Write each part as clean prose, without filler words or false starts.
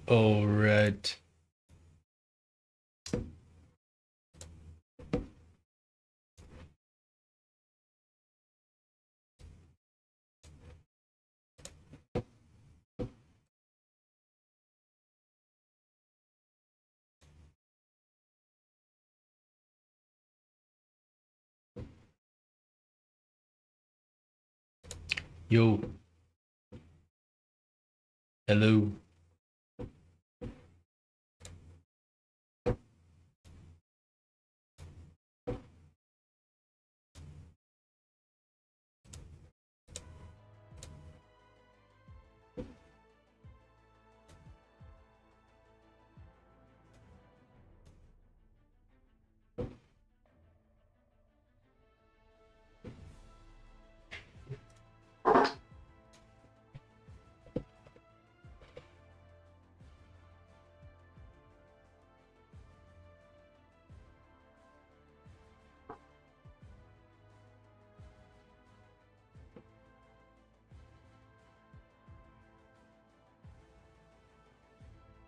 Oh, right. Yo, hello.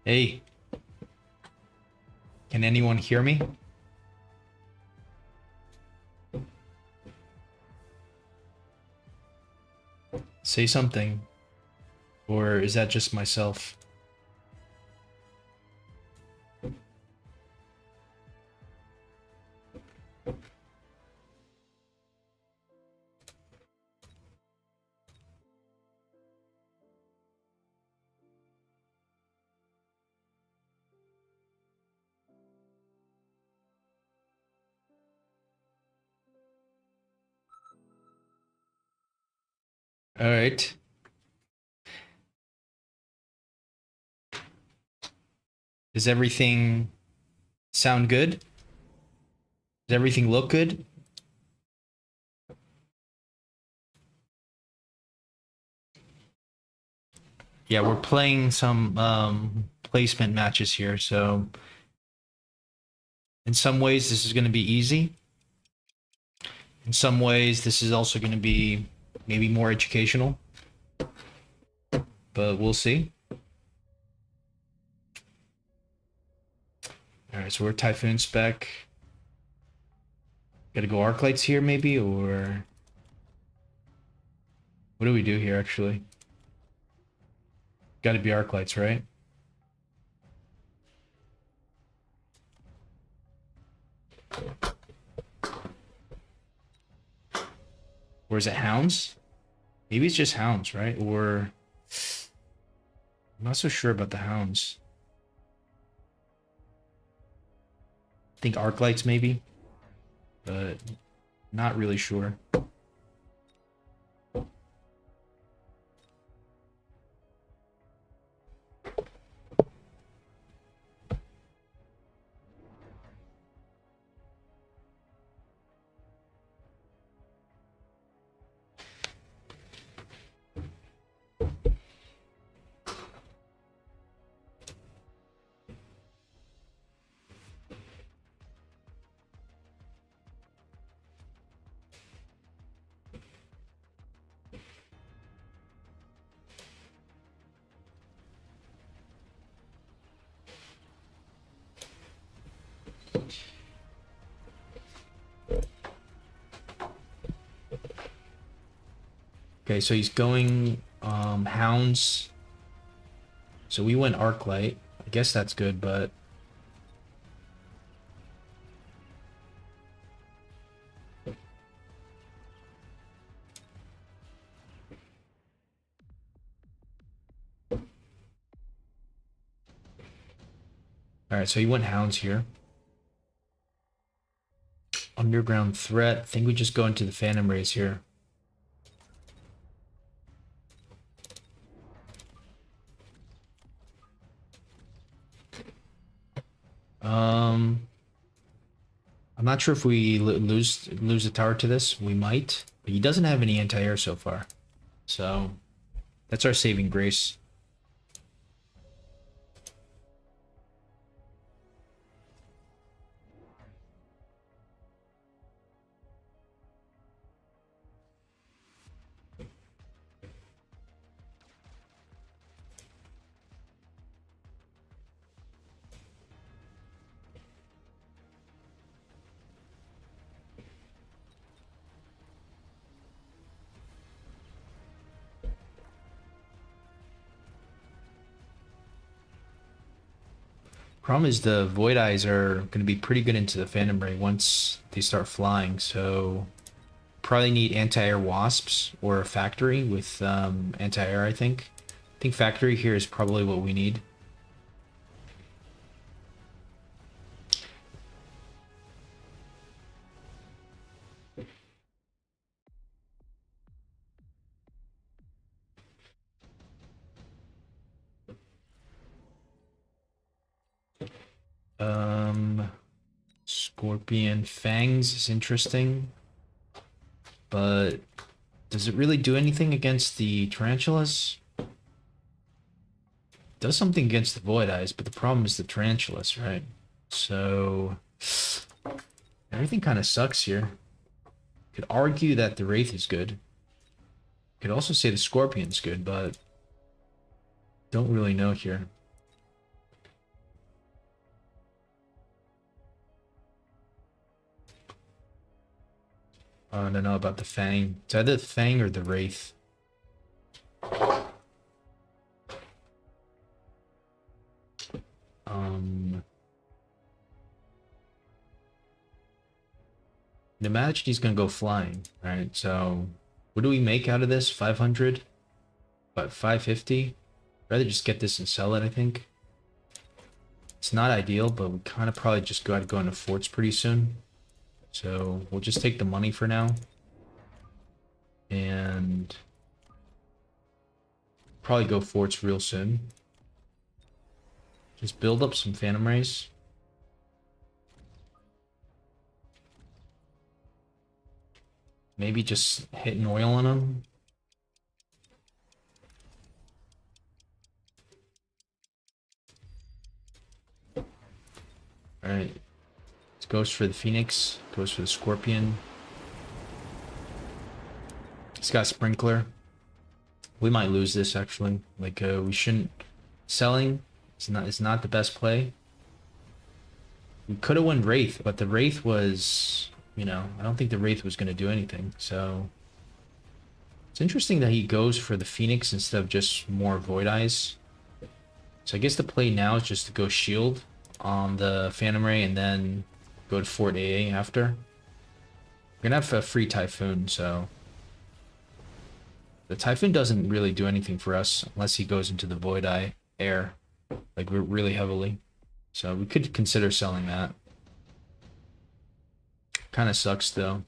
Hey, can anyone hear me? Say something. Or is that just myself? All right. Does everything sound good? Does everything look good? Yeah, we're playing some placement matches here, so in some ways this is going to be easy. In some ways this is also going to be maybe more educational, but we'll see. All right, so we're Typhoon spec. Gotta go arc lights here maybe, or what do we do here actually? Gotta be arc lights, right? Or is it hounds? Maybe it's just hounds, right? Or I'm not so sure about the hounds. I think arc lights maybe, but not really sure. Okay, so he's going hounds. So we went arc light. I guess that's good, but all right. So he went hounds here. Underground threat. I think we just go into the Phantom Rays here. Um, I'm not sure if we lose the tower to this. We might, but he doesn't have any anti-air so far. So that's our saving grace. Problem is the Void Eyes are going to be pretty good into the Phantom Ray once they start flying, so probably need anti-air wasps or a factory with anti-air, I think. I think factory here is probably what we need. Scorpion Fangs is interesting, but does it really do anything against the tarantulas? It does something against the Void Eyes, but the problem is the tarantulas, right? So everything kind of sucks here. Could argue that the Wraith is good. Could also say the Scorpion's good, but don't really know here. I don't know about the Fang. It's either the Fang or the Wraith. Imagine he's gonna go flying, right? So, what do we make out of this? 500? But 550? Rather just get this and sell it, I think. It's not ideal, but we kind of probably just gotta go into forts pretty soon. So, we'll just take the money for now. And probably go forts real soon. Just build up some Phantom Rays. Maybe just hit an oil on them. Alright. Goes for the Phoenix. Goes for the Scorpion. It's got Sprinkler. We might lose this, actually. Like, we shouldn't... Selling is not the best play. We could have won Wraith, but the Wraith was... You know, I don't think the Wraith was going to do anything, so... It's interesting that he goes for the Phoenix instead of just more Void Eyes. So I guess the play now is just to go Shield on the Phantom Ray and then go to Fort AA after. We're going to have a free Typhoon, so... The Typhoon doesn't really do anything for us unless he goes into the Void Eye air, like really heavily. So we could consider selling that. Kind of sucks though.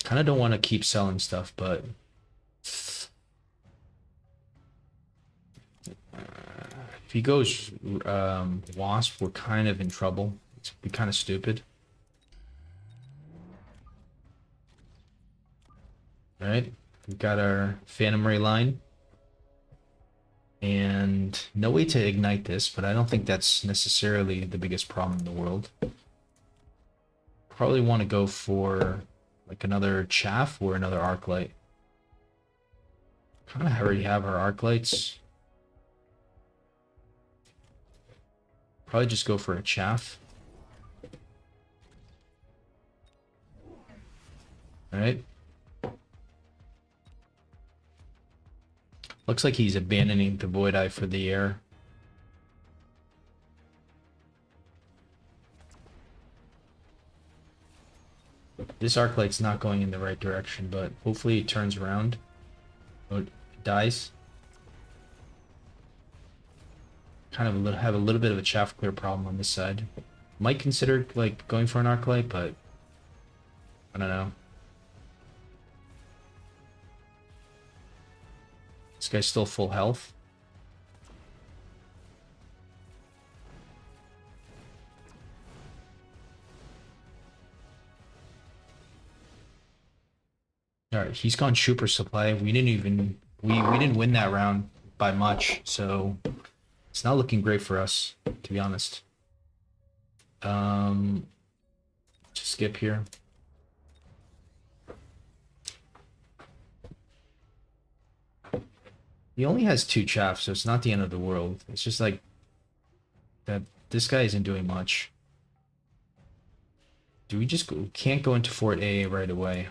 Kind of don't want to keep selling stuff, but if he goes Wasp, we're kind of in trouble. It's be kind of stupid. All right, we've got our Phantom Ray line. And no way to ignite this, but I don't think that's necessarily the biggest problem in the world. Probably want to go for like another Chaff or another Arc Light. Kind of already have our Arc Lights. Probably just go for a Chaff. Alright. Looks like he's abandoning the Void Eye for the air. This Arc Light's not going in the right direction, but hopefully it turns around. Oh, it dies. Kind of have a little bit of a chaff clear problem on this side. Might consider like going for an Arc Light, but I don't know. This guy's still full health. Alright, he's gone super supply. We didn't even we didn't win that round by much, so it's not looking great for us, to be honest. Just skip here. He only has 2 chaff, so it's not the end of the world. It's just like that this guy isn't doing much. Do we just go, can't go into Fort A right away.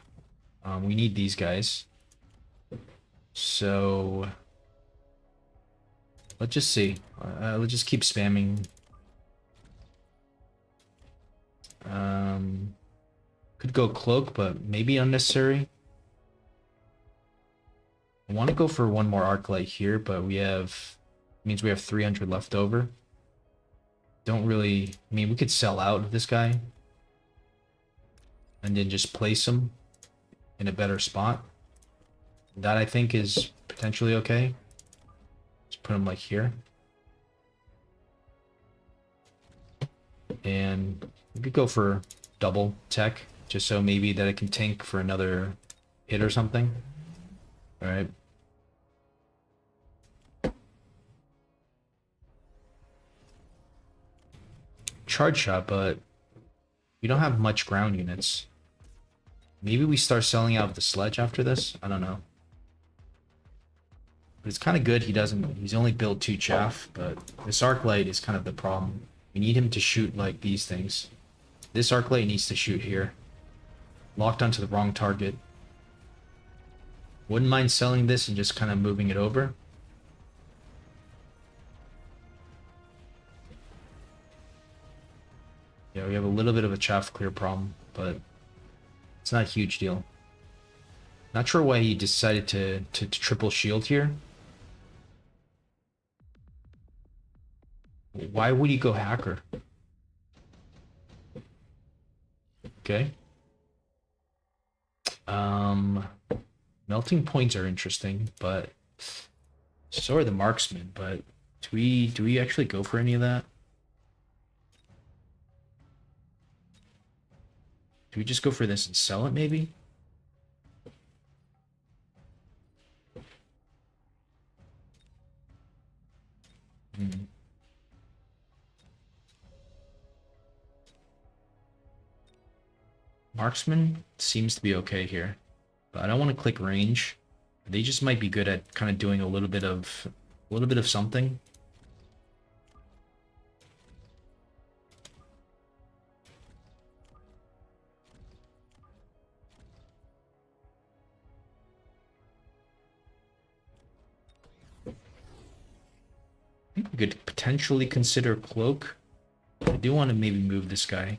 We need these guys. So let's just see. Let's just keep spamming. Could go cloak, but maybe unnecessary. I want to go for one more arc light here, but we have means we have 300 left over. Don't really. I mean, we could sell out this guy and then just place him in a better spot. That I think is potentially okay. Just put him like here. And we could go for double tech, just so maybe that it can tank for another hit or something. All right. Charge shot, but we don't have much ground units. Maybe we start selling out the sledge after this. I don't know. But it's kind of good. He's only built 2 chaff, but this arc light is kind of the problem. We need him to shoot like these things. This arc light needs to shoot here. Locked onto the wrong target. Wouldn't mind selling this and just kind of moving it over. Yeah, we have a little bit of a chaff clear problem, but it's not a huge deal. Not sure why he decided to triple shield here. Why would he go hacker? Okay. Melting points are interesting, but so are the marksmen, but do we actually go for any of that? Do we just go for this and sell it maybe? Marksman seems to be okay here, but I don't want to click range. They just might be good at kind of doing a little bit of something. I think we could potentially consider cloak. I do want to maybe move this guy.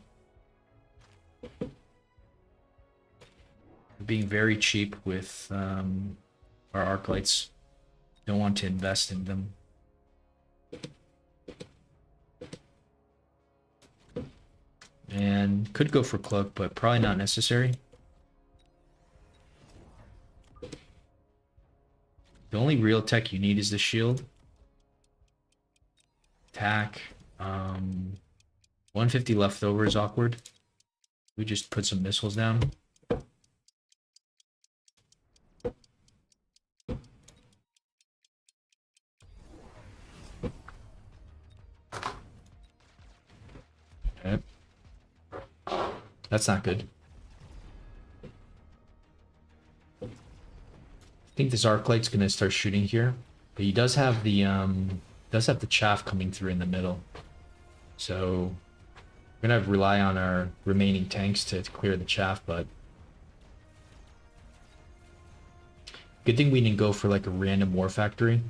We're being very cheap with our arc lights. Don't want to invest in them. And could go for cloak, but probably not necessary. The only real tech you need is the shield. Attack. 150 leftover is awkward. We just put some missiles down. Okay. That's not good. I think this arc light's gonna start shooting here, but he does have the chaff coming through in the middle, so we're gonna rely on our remaining tanks to clear the chaff. But good thing we didn't go for like a random war factory.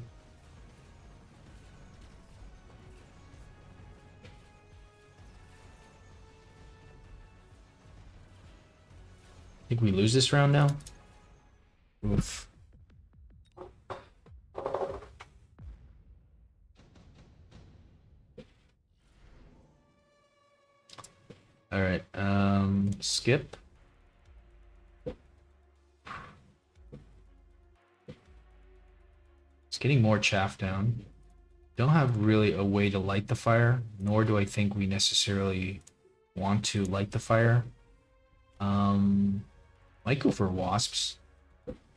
I think we lose this round now. Oof. All right, skip. It's getting more chaff down. Don't have really a way to light the fire, nor do I think we necessarily want to light the fire. Might go for wasps,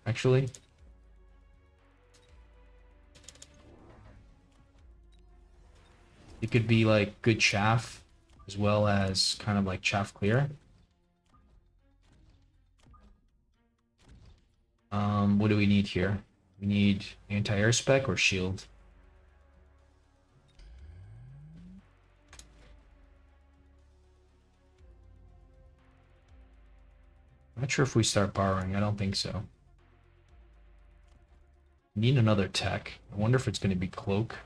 actually. It could be like good chaff as well as kind of like chaff clear. What do we need here? We need anti-air spec or shield. I'm not sure if we start borrowing. I don't think so. Need another tech. I wonder if it's going to be cloak.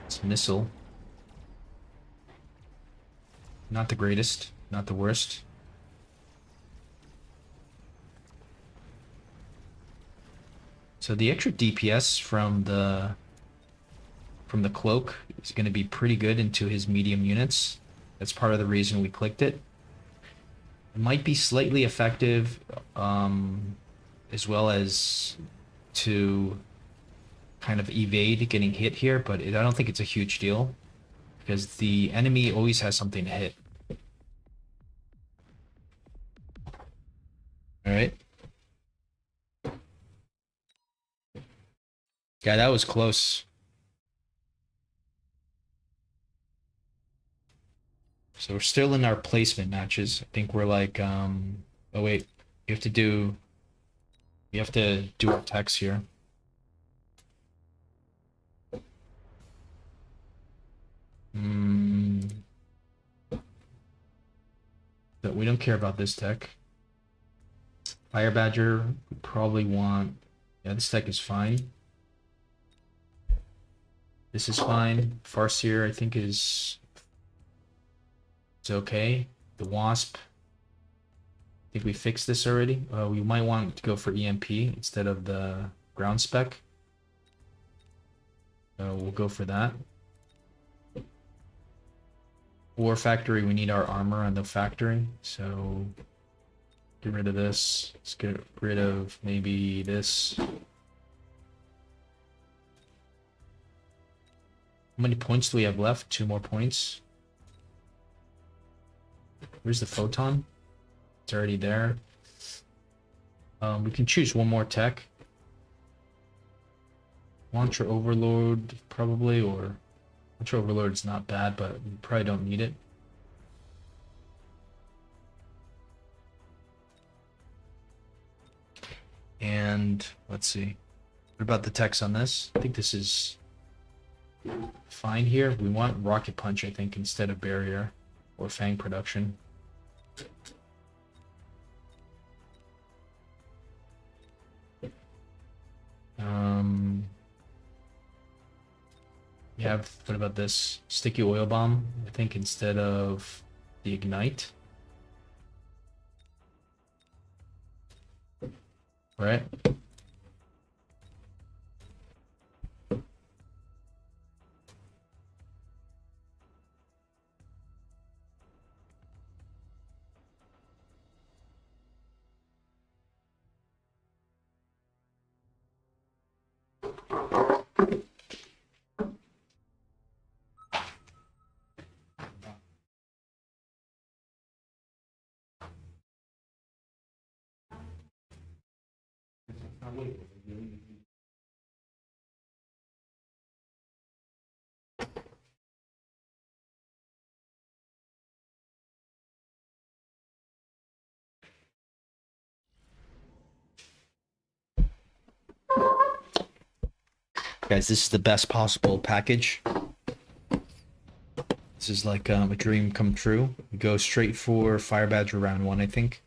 It's missile. Not the greatest, not the worst. So the extra DPS from the cloak is going to be pretty good into his medium units. That's part of the reason we clicked it. It might be slightly effective, as well as to kind of evade getting hit here, but I don't think it's a huge deal because the enemy always has something to hit. All right. Yeah, that was close. So we're still in our placement matches. I think we're like, oh wait, you have to do attacks here. But we don't care about this tech. Fire Badger, we probably want, yeah, this tech is fine. This is fine. Farseer, I think it's okay. The Wasp, I think we fixed this already. We might want to go for EMP instead of the ground spec. So we'll go for that. War Factory, we need our armor on the factory, so get rid of this. Let's get rid of maybe this. How many points do we have left? 2 more points. Where's the photon? It's already there. We can choose one more tech. Launcher Overlord, probably, or Launcher Overlord's not bad, but we probably don't need it. And let's see. What about the techs on this? I think this is fine here. We want Rocket Punch, I think, instead of Barrier or Fang Production. We have, what about this? Sticky Oil Bomb, I think, instead of the Ignite. Right? Guys, this is the best possible package. This is like a dream come true. We go straight for Fire Badger round 1, I think.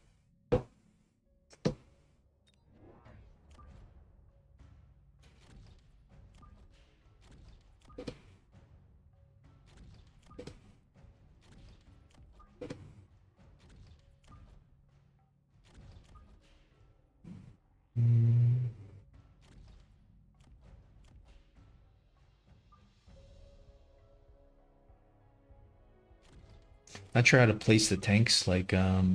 Not sure how to place the tanks, like so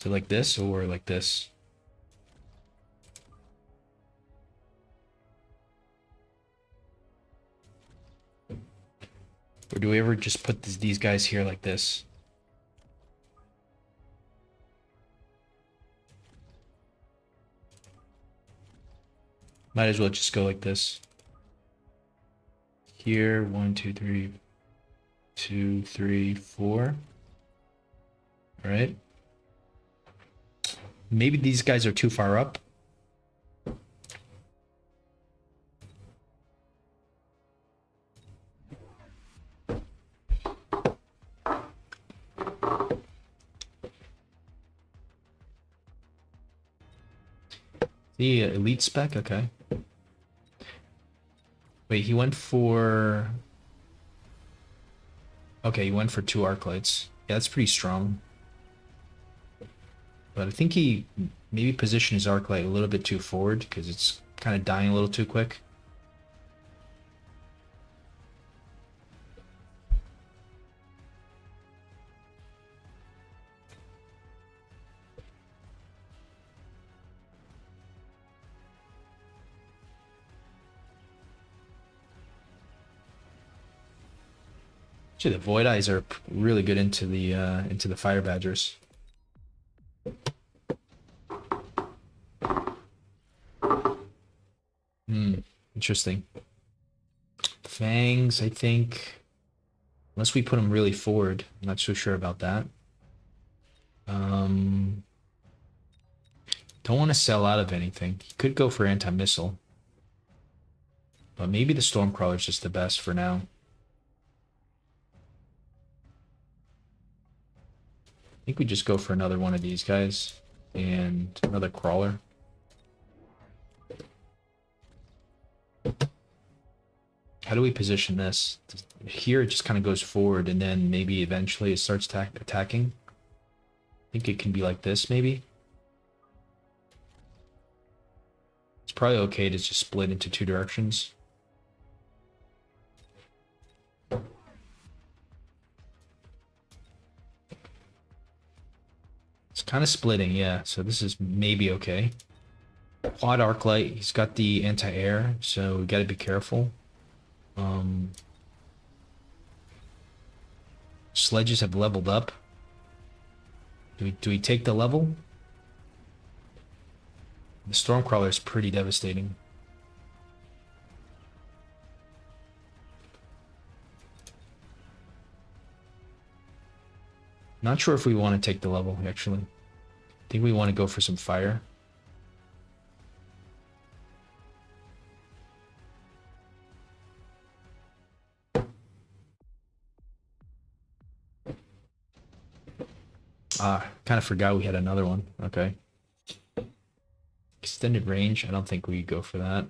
like this or like this. Or do we ever just put these guys here like this? Might as well just go like this. Here, 1, 2, 3, 2, 3, 4. All right. Maybe these guys are too far up. The elite spec, okay. Wait, he went for... Okay, he went for 2 arc lights. Yeah, that's pretty strong. But I think he maybe positioned his arc light a little bit too forward because it's kind of dying a little too quick. Actually, the Void Eyes are really good into the Fire Badgers. Interesting. Fangs, I think, unless we put them really forward, I'm not so sure about that. Don't want to sell out of anything. He could go for anti-missile, but maybe the Stormcrawler is just the best for now. I think we just go for another one of these guys and another crawler. How do we position this? Here it just kind of goes forward and then maybe eventually it starts attacking. I think it can be like this maybe. It's probably okay to just split into 2 directions. It's kind of splitting, yeah. So this is maybe okay. Quad arc light. He's got the anti-air, so we got to be careful. Sledges have leveled up. Do we take the level? The Stormcrawler is pretty devastating. Not sure if we want to take the level, actually. I think we want to go for some fire. Ah, kind of forgot we had another one. Okay. Extended range, I don't think we go for that.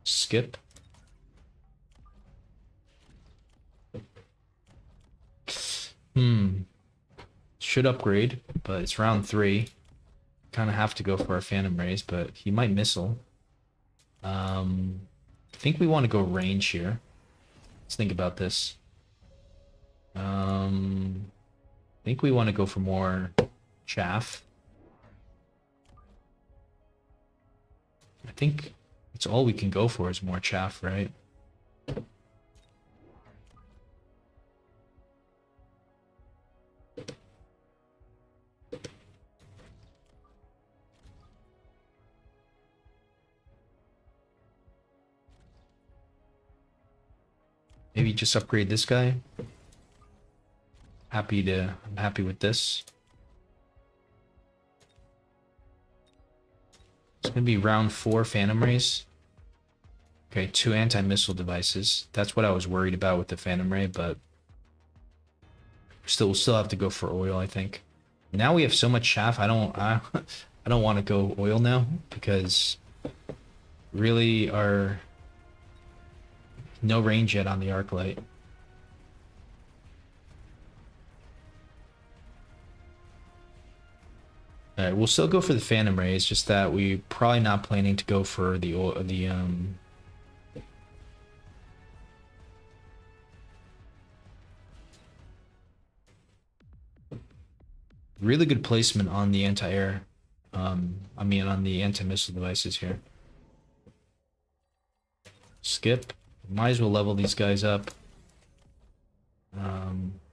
Skip. Should upgrade, but it's round 3. Kind of have to go for our Phantom Rays, but he might missile. I think we want to go range here. Let's think about this. I think we want to go for more chaff. I think it's all we can go for is more chaff, right? Maybe just upgrade this guy. I'm happy with this. It's gonna be round 4 Phantom Rays. Okay, 2 anti-missile devices. That's what I was worried about with the Phantom Ray, but we'll still have to go for oil, I think. Now we have so much chaff. I don't want to go oil now because really are no range yet on the arc light. Alright, we'll still go for the Phantom Ray. It's just that we're probably not planning to go for the really good placement on the anti-air. I mean on the anti-missile devices here. Skip. Might as well level these guys up.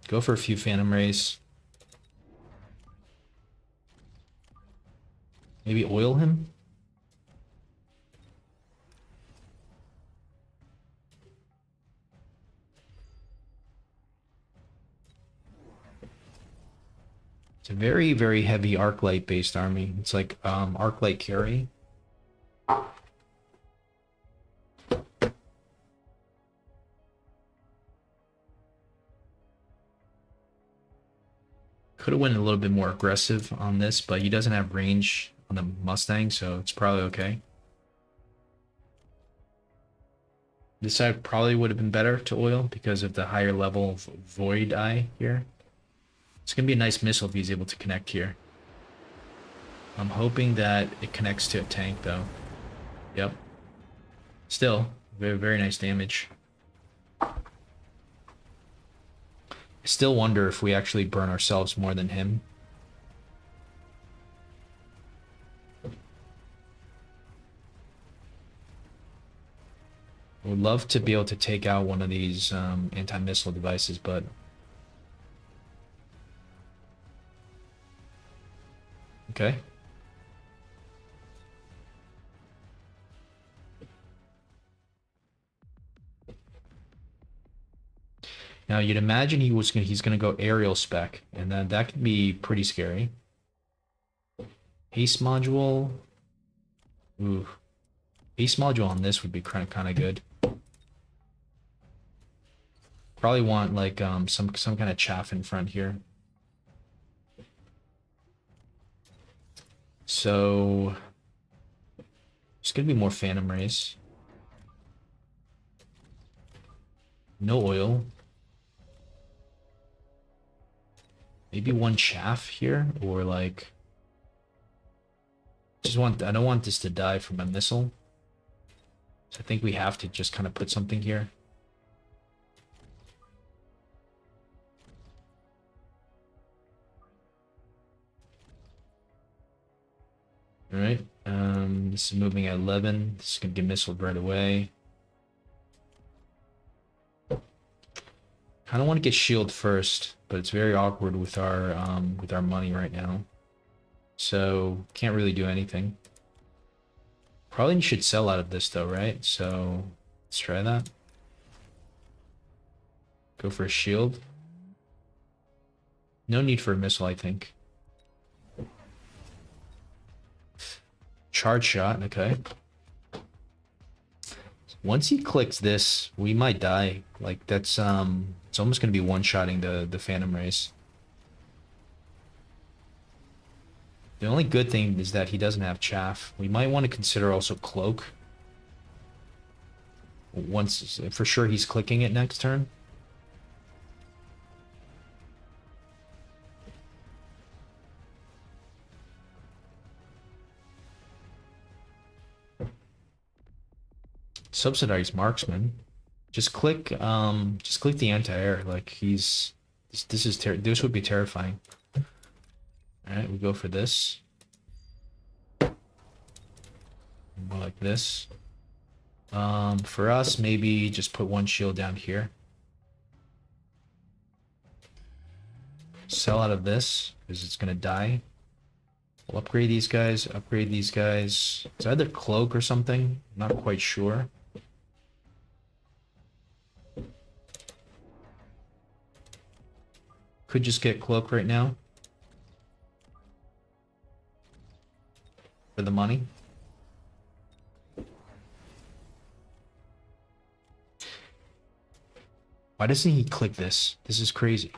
Go for a few Phantom Rays. Maybe oil him? It's a very, very heavy arc light based army. It's like arc light carry. Could have went a little bit more aggressive on this, but he doesn't have range on the Mustang, so it's probably okay. This side probably would have been better to oil because of the higher level void eye here. It's gonna be a nice missile if he's able to connect here. I'm hoping that it connects to a tank though. Yep. Still, very, very nice damage. I still wonder if we actually burn ourselves more than him. Would love to be able to take out one of these anti-missile devices, but okay. Now you'd imagine he's gonna go aerial spec, and then that could be pretty scary. Haste module. Ooh. Haste module on this would be kind of good. Probably want like some kind of chaff in front here. So there's gonna be more Phantom Rays. No oil. Maybe one chaff here, or like I don't want this to die from a missile. So I think we have to just kind of put something here. All right. This is moving at 11. This is gonna get missiled right away. Kind of want to get shield first, but it's very awkward with our money right now. So can't really do anything. Probably should sell out of this though, right? So let's try that. Go for a shield. No need for a missile, I think. Charge shot, okay. Once he clicks this, we might die. Like that's it's almost gonna be one-shotting the Phantom Race. The only good thing is that he doesn't have chaff. We might want to consider also cloak. Once for sure he's clicking it next turn. Subsidized marksman. Just click the anti-air. Like this would be terrifying. Alright, we go for this. More like this. For us, maybe just put one shield down here. Sell out of this, because it's gonna die. We'll upgrade these guys, upgrade these guys. It's either cloak or something. I'm not quite sure. Could just get cloak right now. For the money. Why doesn't he click this? This is crazy.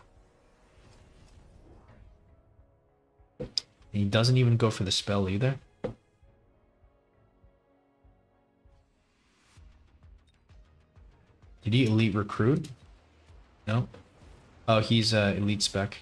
He doesn't even go for the spell either. Did he elite recruit? No. Oh, he's elite spec.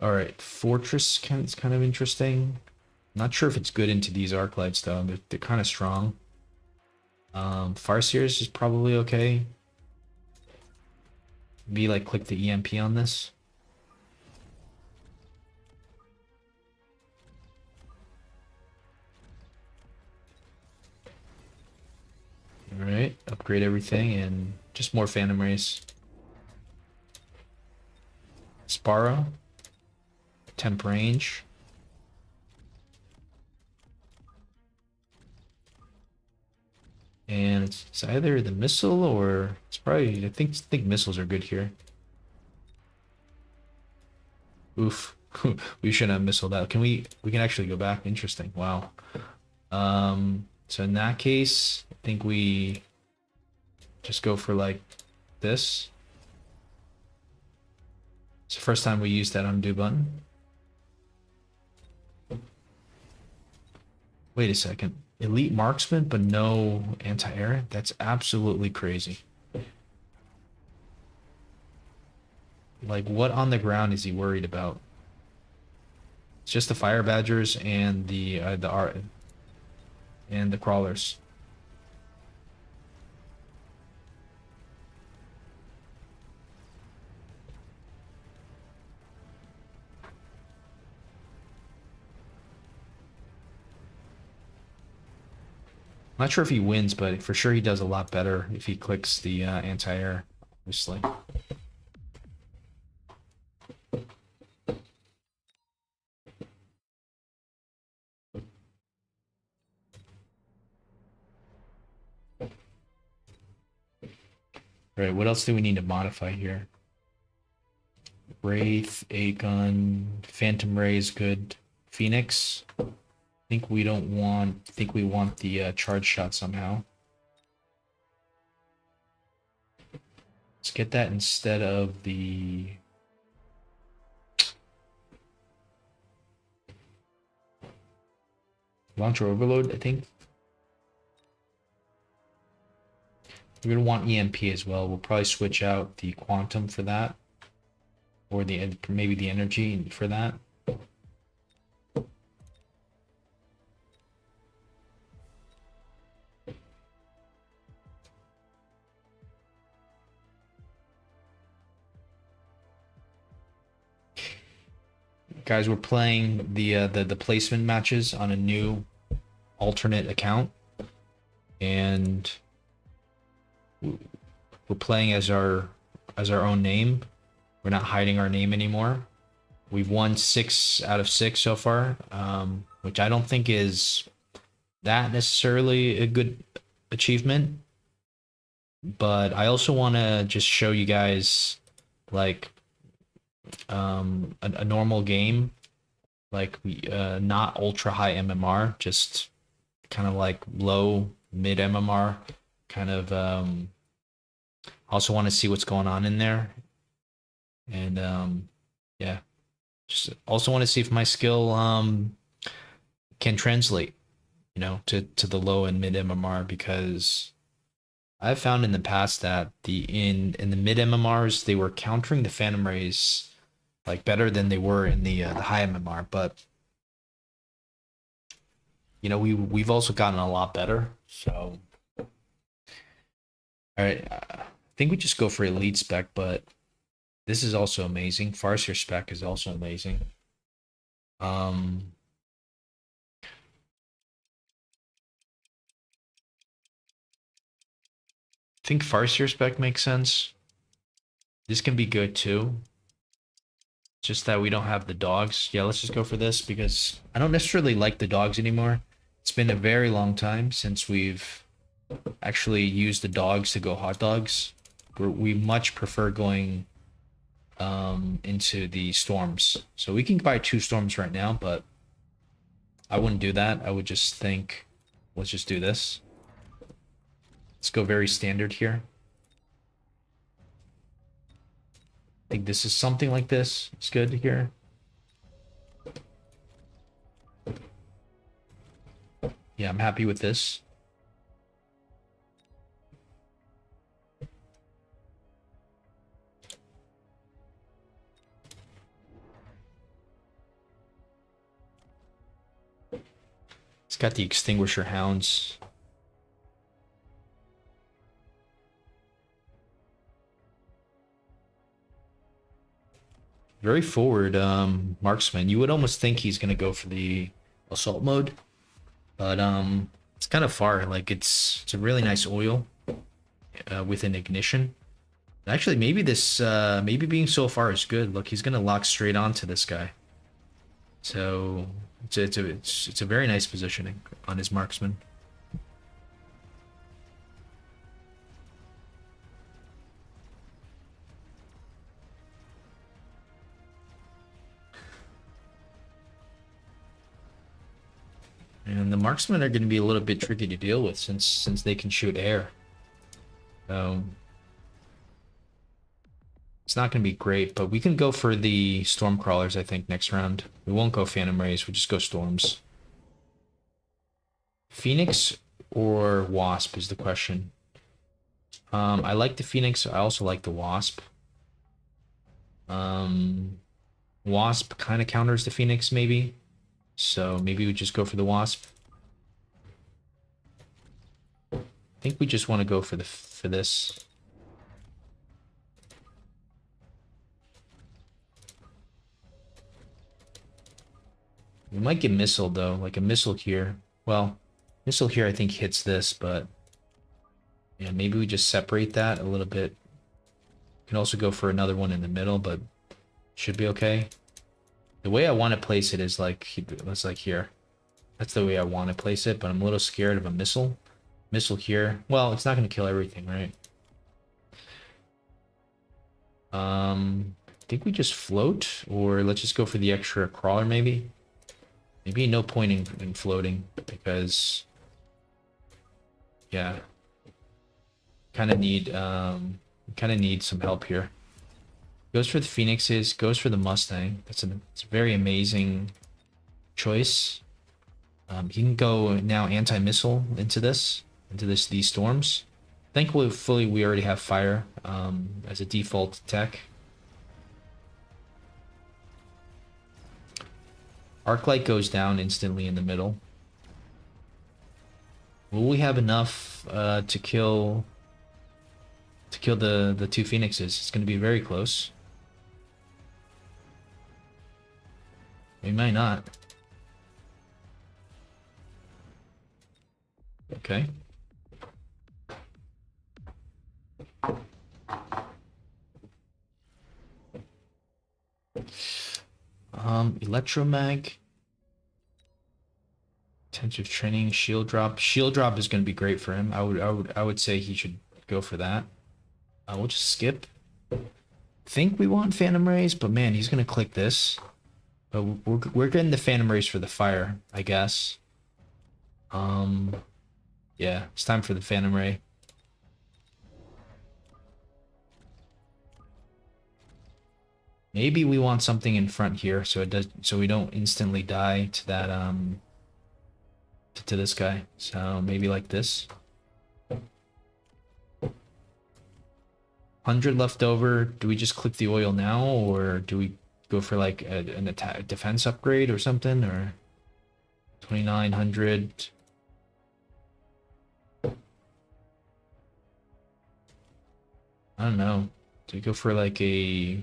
All right, Fortress is kind of interesting. Not sure if it's good into these arc lights though. They're kind of strong. Farseers is probably okay. Maybe like click the EMP on this. All right, upgrade everything and just more Phantom Race. Sparrow. Temp range. And it's either the missile or it's probably I think missiles are good here. Oof. We shouldn't have missiled that. We can actually go back. Interesting. Wow. So in that case, I think we just go for like this. It's the first time we used that undo button. Wait a second. Elite marksman, but no anti-air? That's absolutely crazy. Like, what on the ground is he worried about? It's just the fire badgers and the crawlers. I'm not sure if he wins, but for sure he does a lot better if he clicks the anti-air, obviously. All right, what else do we need to modify here? Wraith, A-gun, Phantom Ray is good. Phoenix. I think we want the charge shot somehow. Let's get that instead of the launcher overload, I think. We're gonna want EMP as well. We'll probably switch out the quantum for that, or maybe the energy for that. Guys, we're playing the placement matches on a new alternate account, and we're playing as our own name. We're not hiding our name anymore. We've won 6 out of 6 so far, which I don't think is that necessarily a good achievement. But I also want to just show you guys like a normal game, like not ultra high MMR, just kind of like low mid MMR kind of. Also want to see what's going on in there, and yeah, just also want to see if my skill can translate, you know, to the low and mid MMR, because I've found in the past that in the mid MMRs they were countering the Phantom Rays like better than they were in the high MMR, but you know we've also gotten a lot better. So all right, I think we just go for elite spec, but this is also amazing. Farseer spec is also amazing. I think Farseer spec makes sense. This can be good too. Just that we don't have the dogs. Yeah, let's just go for this because I don't necessarily like the dogs anymore. It's been a very long time since we've actually used the dogs to go hot dogs. We much prefer going into the storms. So we can buy 2 storms right now, but I wouldn't do that. I would just think, let's just do this. Let's go very standard here. I think this is something like this. It's good here. Yeah, I'm happy with this. It's got the extinguisher hounds. Very forward marksman. You would almost think he's gonna go for the assault mode, but it's kind of far. Like it's a really nice oil with an ignition. Actually, maybe this, maybe being so far is good. Look, he's gonna lock straight onto this guy. So it's a very nice positioning on his marksman. And the marksmen are going to be a little bit tricky to deal with since they can shoot air. So it's not going to be great, but we can go for the storm crawlers, I think, next round. We won't go phantom rays, we'll just go storms. Phoenix or wasp is the question. I like the Phoenix. I also like the Wasp. Um, Wasp kind of counters the Phoenix, maybe. So maybe we just go for the Wasp. I think we just want to go for this. We might get missile though, like a missile here. Well, missile here I think hits this, but yeah, maybe we just separate that a little bit. Can also go for another one in the middle, but should be okay. The way I want to place it is like, it's like here. That's the way I want to place it, but I'm a little scared of a missile. Missile here. Well, it's not going to kill everything, right? I think we just float, or let's just go for the extra crawler, maybe. Maybe no point in floating, because, yeah, kind of need some help here. Goes for the Phoenixes, goes for the Mustang. It's a very amazing choice. He can go now anti-missile into these storms. Thankfully, we already have fire as a default tech. Arc light goes down instantly in the middle. Will we have enough to kill the two Phoenixes? It's going to be very close. We might not. Okay. Electromag. Intensive training, shield drop. Shield drop is going to be great for him. I would say he should go for that. We'll just skip. Think we want Phantom Rays, but man, he's going to click this. But we're getting the Phantom Rays for the fire, I guess. Yeah, it's time for the Phantom Ray. Maybe we want something in front here so we don't instantly die to that to this guy. So maybe like this. 100 left over. Do we just click the oil now, or do we go for like an attack defense upgrade or something, or 2900? I don't know. Do we go for like a,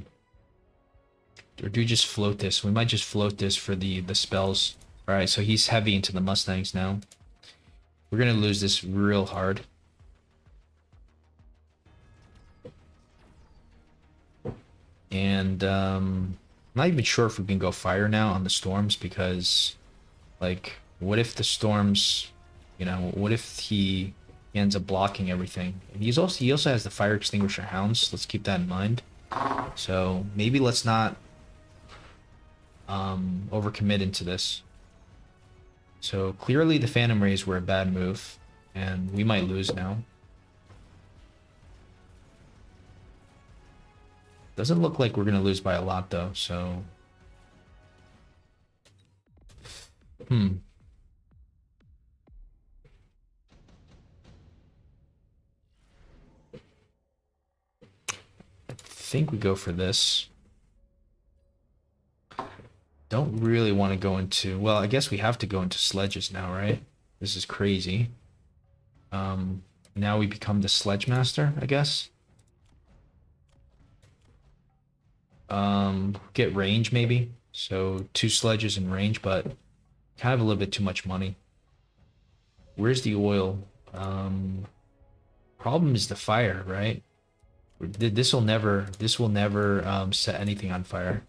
or do we just float this? We might just float this for the spells. All right, so he's heavy into the Mustangs now. We're gonna lose this real hard. And I'm not even sure if we can go fire now on the storms, because like, what if the storms, you know, what if he ends up blocking everything? And he also has the fire extinguisher hounds. Let's keep that in mind. So maybe let's not overcommit into this. So clearly the Phantom Rays were a bad move, and we might lose now. Doesn't look like we're gonna lose by a lot though, so I think we go for this. Don't really want to go into, well, I guess we have to go into sledges now, right? This is crazy. Now we become the sledge master, I guess. Get range maybe. So 2 sledges in range, but kind of a little bit too much money. Where's the oil? Problem is the fire, right? This will never set anything on fire.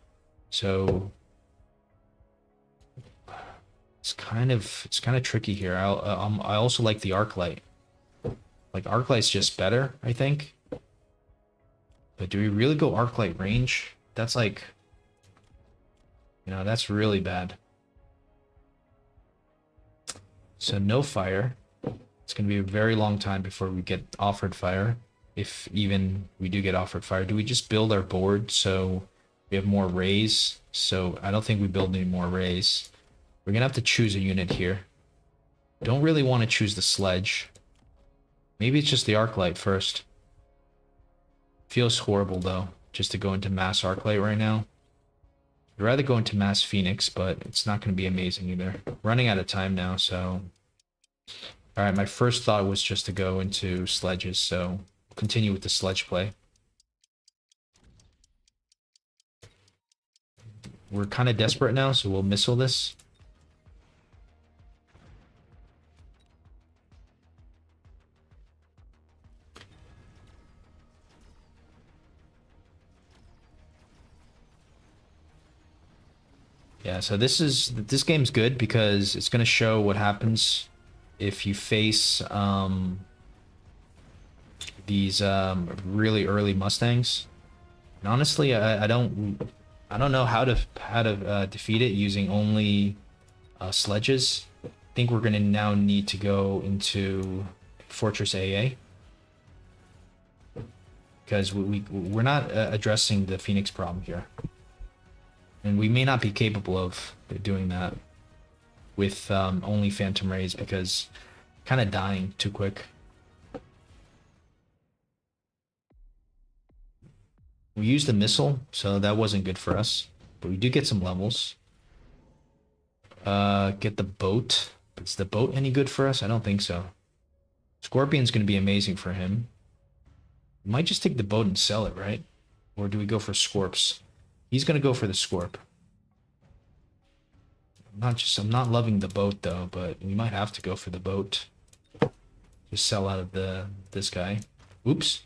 So it's kind of tricky here. I also like the arc light. Like arc light's just better, I think. But do we really go arc light range? That's like, that's really bad. So no fire. It's going to be a very long time before we get offered fire. If even we do get offered fire. Do we just build our board so we have more rays? So I don't think we build any more rays. We're going to have to choose a unit here. Don't really want to choose the sledge. Maybe it's just the arc light first. Feels horrible though, just to go into mass arc light right now. I'd rather go into mass phoenix, but it's not going to be amazing either. Running out of time now, so... Alright, my first thought was just to go into sledges, so continue with the sledge play. We're kind of desperate now, so we'll missile this. Yeah, so this game's good because it's gonna show what happens if you face these really early Mustangs. And honestly, I don't know how to defeat it using only sledges. I think we're gonna now need to go into Fortress AA because we're not addressing the Phoenix problem here. And we may not be capable of doing that with only Phantom Rays because kind of dying too quick. We used a missile, so that wasn't good for us. But we do get some levels. Get the boat. Is the boat any good for us? I don't think so. Scorpion's going to be amazing for him. We might just take the boat and sell it, right? Or do we go for Scorps? He's going to go for the Scorp. I'm not loving the boat though, but we might have to go for the boat. Just sell out of this guy. Oops.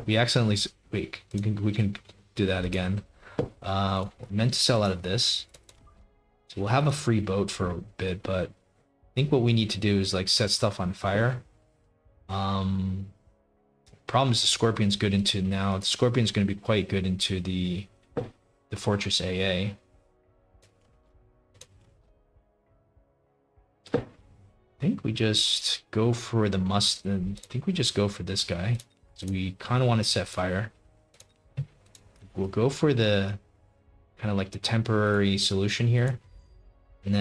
We accidentally wait. We can do that again. Meant to sell out of this. So we'll have a free boat for a bit, but I think what we need to do is like set stuff on fire. Problem is the Scorpion's good into now. The Scorpion's going to be quite good into the Fortress AA. I think we just go for the I think we just go for this guy. So we kind of want to set fire. We'll go for the kind of like the temporary solution here. And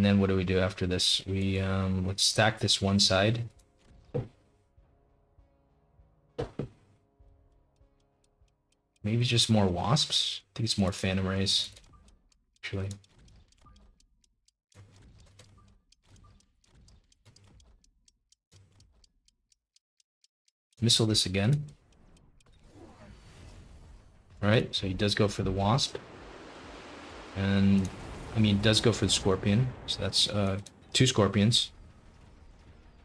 then what do we do after this? We let's stack this one side. Maybe just more wasps. I think it's more phantom rays, actually. Missile this again. Alright, so he does go for the wasp. And I mean, it does go for the scorpion, so that's 2 scorpions.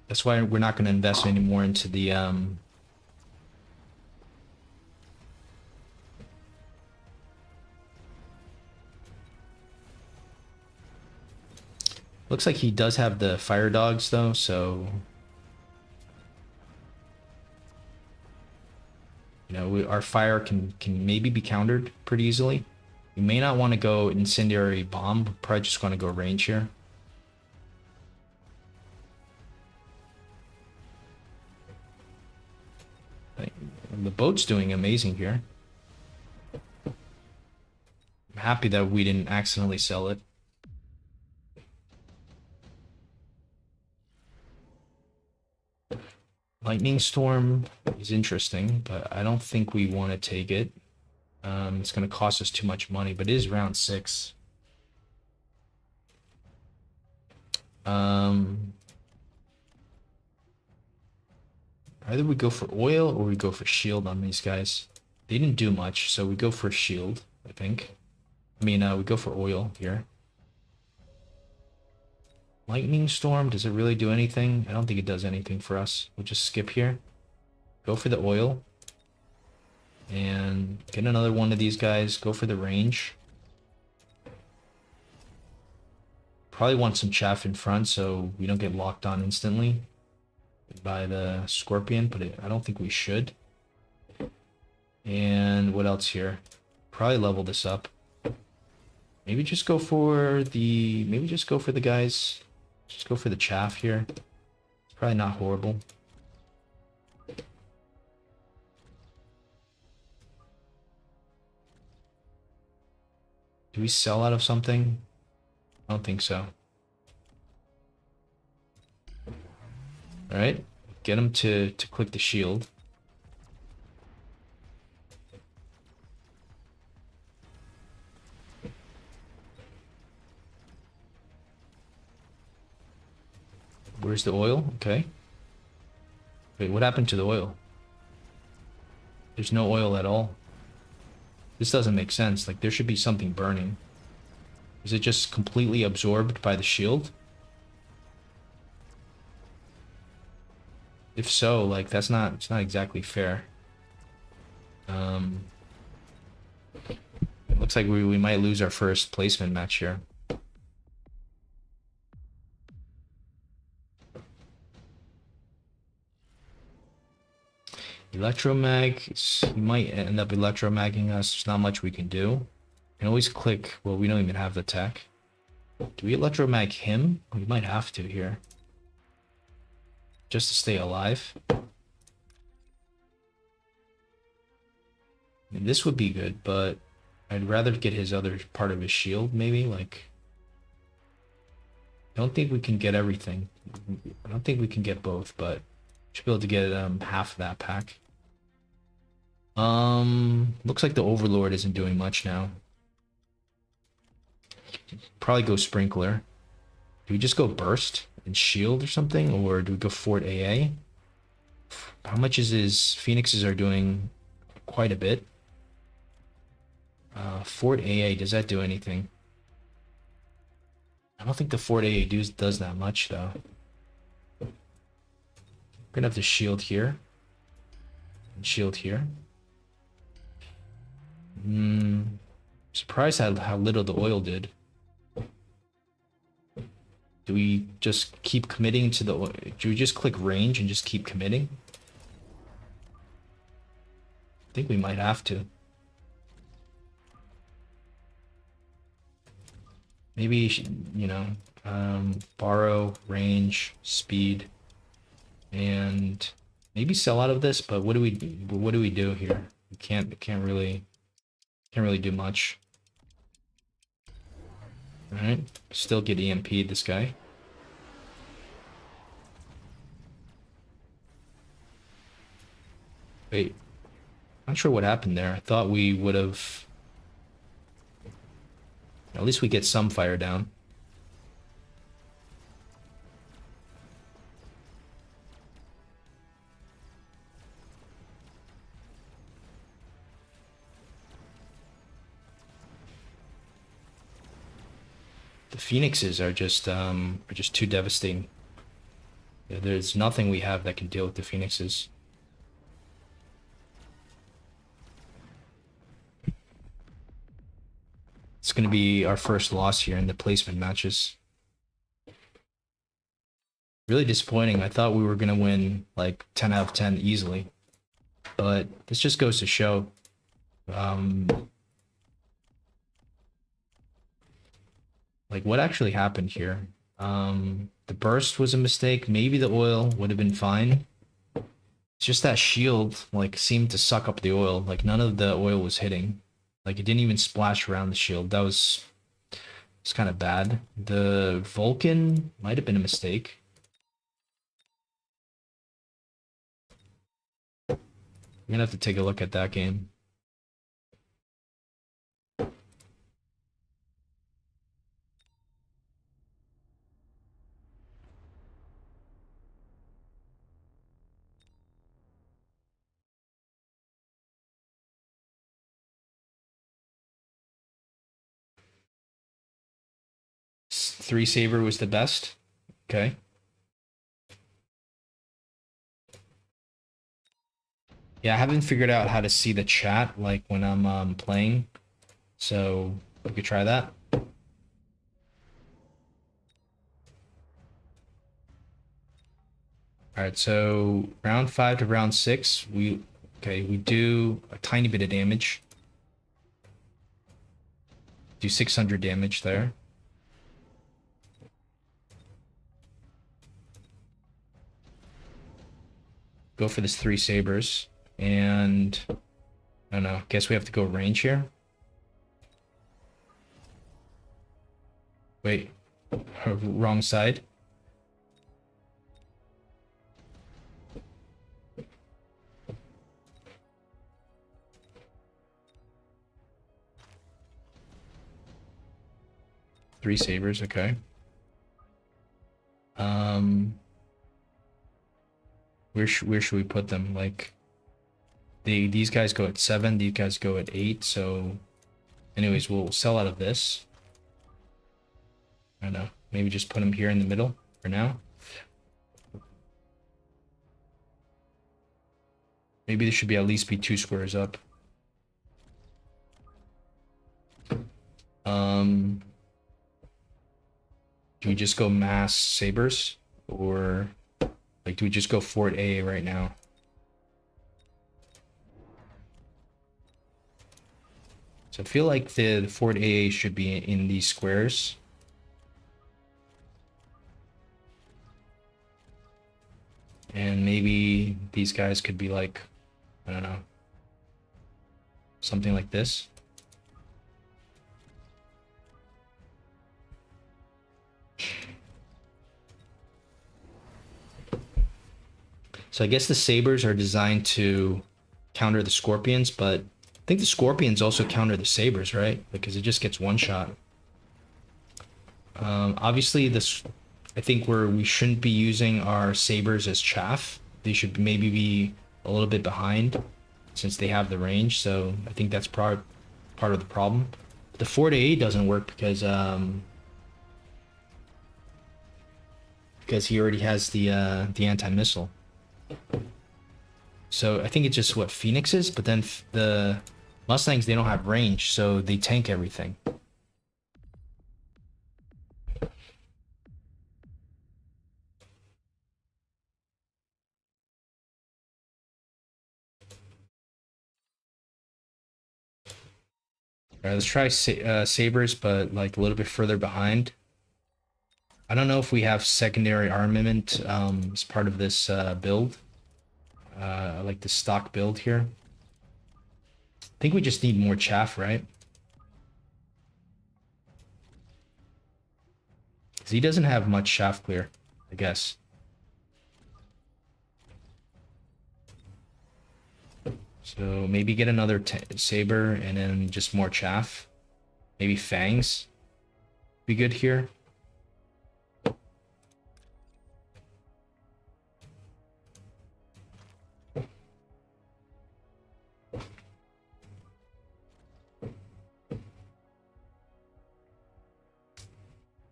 That's why we're not going to invest any more into the Looks like he does have the fire dogs though, so our fire can maybe be countered pretty easily. We may not want to go incendiary bomb. We're probably just going to go range here. The boat's doing amazing here. I'm happy that we didn't accidentally sell it. Lightning Storm is interesting, but I don't think we want to take it. It's going to cost us too much money, but it is round 6. Either we go for oil or we go for shield on these guys. They didn't do much, so we go for shield, I think. I mean, we go for oil here. Lightning storm, does it really do anything? I don't think it does anything for us. We'll just skip here. Go for the oil. And get another one of these guys. Go for the range. Probably want some chaff in front so we don't get locked on instantly by the scorpion, but I don't think we should. And what else here? Probably level this up. Maybe just go for the... Maybe just go for the guys. Just go for the chaff here. It's probably not horrible. Do we sell out of something? I don't think so. Alright. Get him to click the shield. Where's the oil? Okay. Wait, what happened to the oil? There's no oil at all. This doesn't make sense. Like, there should be something burning. Is it just completely absorbed by the shield? If so, like, it's not exactly fair. It looks like we might lose our first placement match here. Electromag, he might end up electromagging us. There's not much we can do. We can always click. Well, we don't even have the tech. Do we electromag him? We might have to here. Just to stay alive. I mean, this would be good, but I'd rather get his other part of his shield, maybe. Like, I don't think we can get everything. I don't think we can get both, but should be able to get half of that pack. Looks like the Overlord isn't doing much now. Probably go Sprinkler. Do we just go Burst and Shield or something? Or do we go Fort AA? How much is his... Phoenixes are doing quite a bit. Fort AA, does that do anything? I don't think the Fort AA does that much, though. We're gonna have to shield here. And shield here. Surprised how little the oil did. Do we just keep committing to the oil? Do we just click range and just keep committing? I think we might have to. Maybe, you know, borrow, range, speed, and maybe sell out of this, but what do we do here? We can't really do much. Alright, still get EMP'd this guy. Wait, not sure what happened there. I thought we would have... At least we get some fire down. The Phoenixes are just too devastating. Yeah, there's nothing we have that can deal with the Phoenixes. It's going to be our first loss here in the placement matches. Really disappointing. I thought we were going to win like 10 out of 10 easily. But this just goes to show. Like, what actually happened here? The burst was a mistake. Maybe the oil would have been fine. It's just that shield, like, seemed to suck up the oil. Like, none of the oil was hitting. Like, it didn't even splash around the shield. That was... It's kind of bad. The Vulcan might have been a mistake. We're gonna have to take a look at that game. Three saber was the best. Okay. Yeah, I haven't figured out how to see the chat like when I'm playing, so we could try that. All right, so round 5 to round 6, we do a tiny bit of damage. Do 600 damage there. Go for this 3 sabers, and I don't know. Guess we have to go range here. Wait, wrong side. Three sabers, okay. Where should we put them? Like, these guys go at 7, these guys go at 8. So, anyways, we'll sell out of this. I don't know. Maybe just put them here in the middle for now. Maybe this should be at least be 2 squares up. Do we just go mass sabers, or like do we just go Fort A right now? So I feel like the Fort A should be in these squares. And maybe these guys could be like, I don't know, something like this. So I guess the sabers are designed to counter the scorpions, but I think the scorpions also counter the sabers, right? Because it just gets one shot. Obviously, this, I think we shouldn't be using our sabers as chaff. They should maybe be a little bit behind since they have the range. So I think that's part of the problem. The 4-8 doesn't work because he already has the anti-missile. So I think it's just what Phoenixes, but then the Mustangs, they don't have range, so they tank everything. All right, let's try sabers, but like a little bit further behind. I don't know if we have secondary armament as part of this build. Like the stock build here. I think we just need more chaff, right? Because he doesn't have much chaff clear, I guess. So maybe get another saber and then just more chaff. Maybe fangs be good here.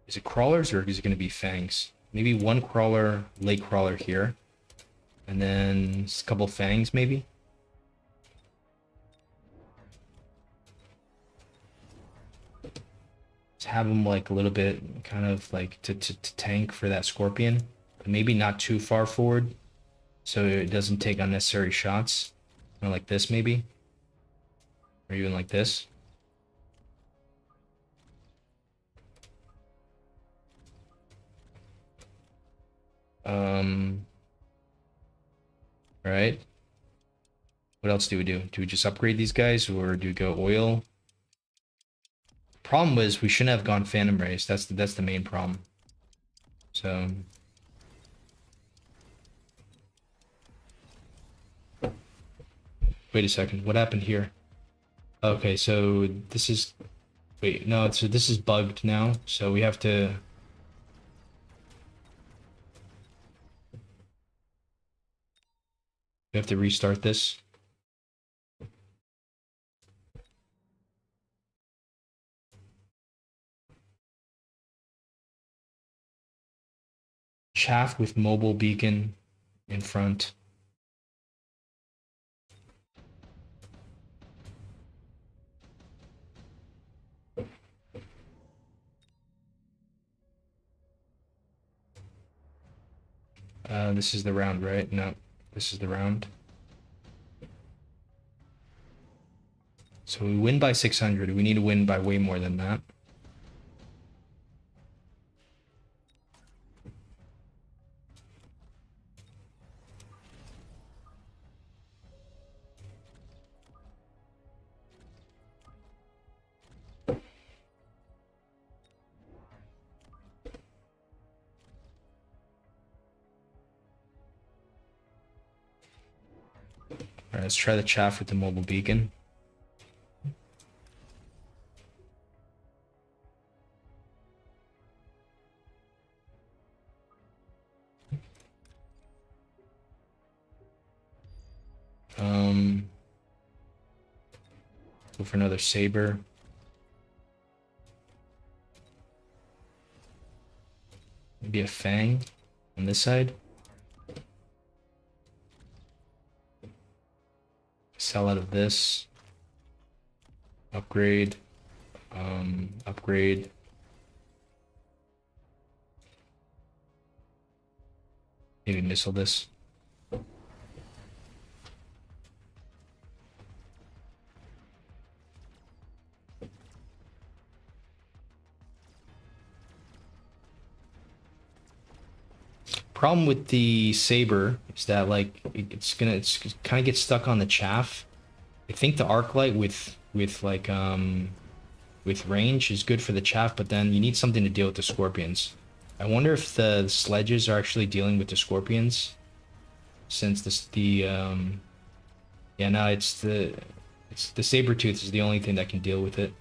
Is it crawlers or is it going to be fangs? Maybe one crawler, lake crawler here. And then a couple fangs maybe. Let's have them like a little bit kind of like to tank for that scorpion. But maybe not too far forward so it doesn't take unnecessary shots. Kind of like this maybe. Or even like this. All right. What else do we do? Do we just upgrade these guys or do we go oil? Problem was we shouldn't have gone Phantom Race. That's the main problem. So wait a second. What happened here? Okay, so this is wait, no, so this is bugged now. So we have to restart this. Chaff with mobile beacon in front. This is the round, right? No, this is the round. So we win by 600. We need to win by way more than that. All right, let's try the chaff with the mobile beacon. Go for another saber. Maybe a fang on this side. Sell out of this. Upgrade. Upgrade. Maybe missile this. Problem with the saber is that like it's kind of get stuck on the chaff. I think the arc light with range is good for the chaff, but then you need something to deal with the scorpions. I wonder if the sledges are actually dealing with the scorpions, since yeah, no, it's the saber tooth is the only thing that can deal with it.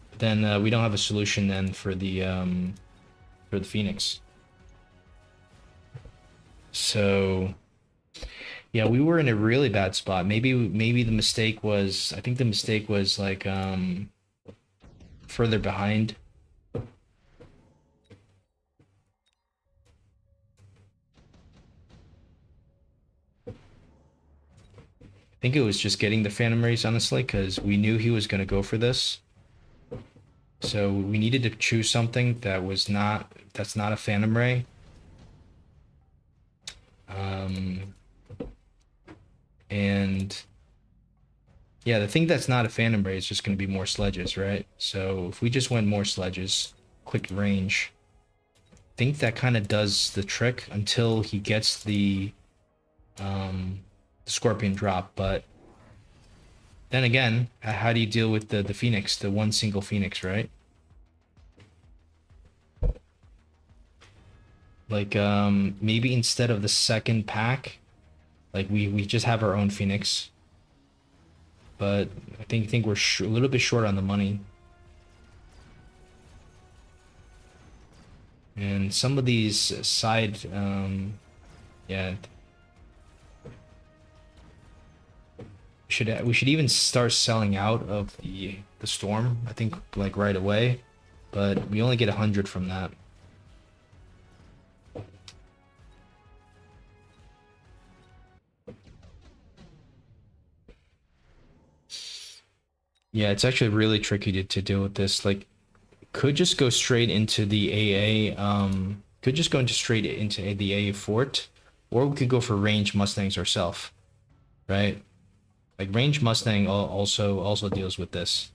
But then we don't have a solution then for the Phoenix. So yeah, we were in a really bad spot. Maybe the mistake was, I think the mistake was like further behind. I think it was just getting the Phantom Rays, honestly, because we knew he was going to go for this. So we needed to choose something that was that's not a Phantom Ray. And yeah, the thing that's not a Phantom Ray is just going to be more sledges, right? So if we just went more sledges, clicked range, I think that kind of does the trick until he gets the Scorpion drop. But then again, how do you deal with the Phoenix, the one single Phoenix, right? Like maybe instead of the second pack, like we just have our own Phoenix. But I think we're a little bit short on the money. And some of these side yeah, we should even start selling out of the storm, I think, like right away, but we only get 100 from that. Yeah, it's actually really tricky to deal with this. Like, could just go straight into the AA, could just go into straight into the AA fort, or we could go for range Mustangs ourselves, right? Like range Mustang also deals with this.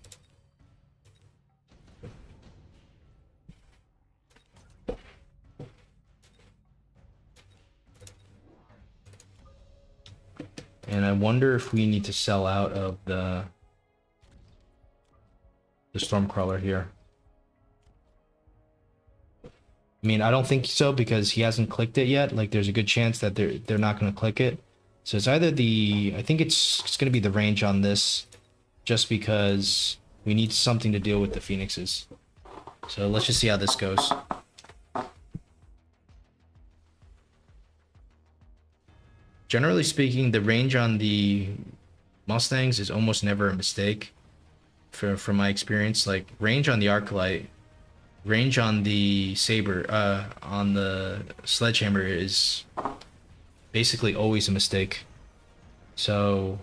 And I wonder if we need to sell out of the Stormcrawler here. I mean, I don't think so because he hasn't clicked it yet. Like, there's a good chance that they're not going to click it. So it's either I think it's going to be the range on this, just because we need something to deal with the Phoenixes. So let's just see how this goes. Generally speaking, the range on the Mustangs is almost never a mistake. From my experience, like range on the Arclight range on the saber, on the sledgehammer is basically always a mistake. So,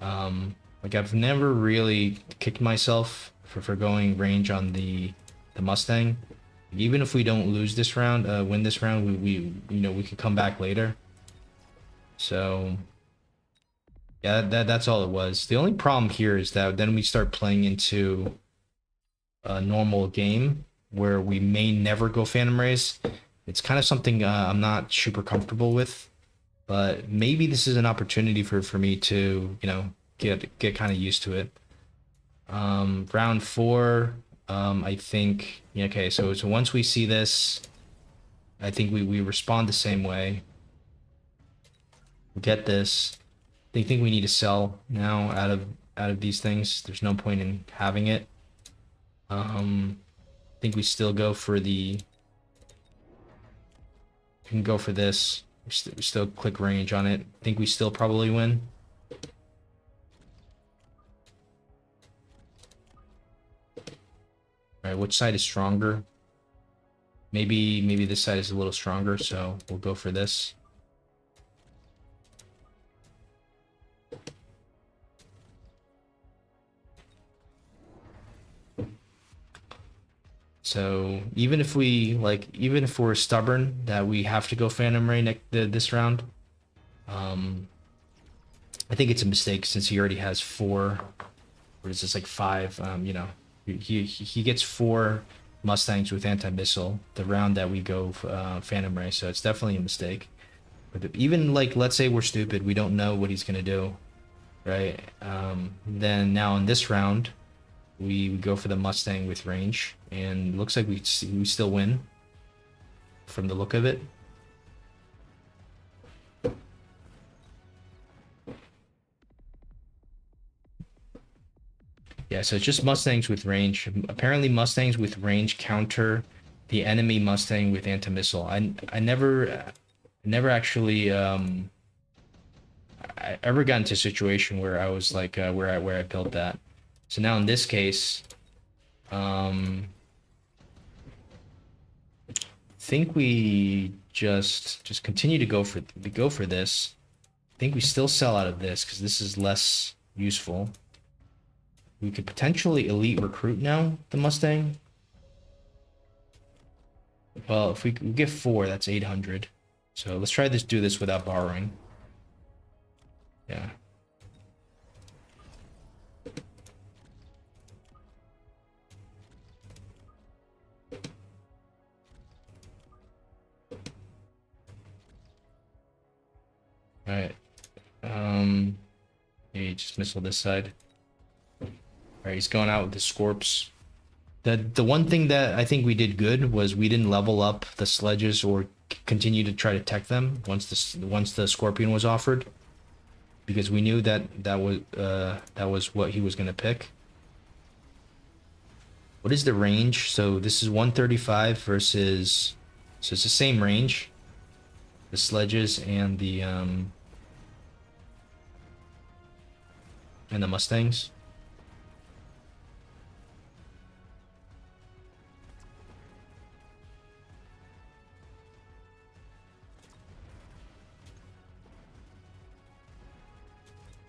like I've never really kicked myself for going range on the Mustang. Even if we don't lose this round, win this round, we you know we could come back later. So yeah, that's all it was. The only problem here is that then we start playing into a normal game where we may never go Phantom Race. It's kind of something I'm not super comfortable with, but maybe this is an opportunity for me to, you know, get kind of used to it. Round 4, I think, yeah, okay, so once we see this, I think we respond the same way. We get this. They think we need to sell now out of these things. There's no point in having it. I think we still go for the. We can go for this. We still click range on it. I think we still probably win. All right, which side is stronger? Maybe this side is a little stronger, so we'll go for this. So even if even if we're stubborn that we have to go Phantom Ray this round, I think it's a mistake since he already has 4, or is this like 5? You know, he gets 4 Mustangs with anti-missile the round that we go Phantom Ray, so it's definitely a mistake. But even like, let's say we're stupid, we don't know what he's gonna do, right? Then now in this round, we go for the Mustang with range, and looks like we still win from the look of it. Yeah, so it's just Mustangs with range. Apparently Mustangs with range counter the enemy Mustang with anti-missile. I never actually I ever got into a situation where I was like where I built that. So now in this case, think we just continue to go for this. I think we still sell out of this because this is less useful. We could potentially elite recruit now the Mustang. Well, if we get 4, that's 800. So let's try do this without borrowing. Yeah. All right. Yeah, just missile this side. All right, he's going out with the Scorps. The one thing that I think we did good was we didn't level up the sledges or continue to try to tech them once the Scorpion was offered, because we knew that was what he was going to pick. What is the range? So this is 135 versus, so it's the same range, the sledges and the Mustangs.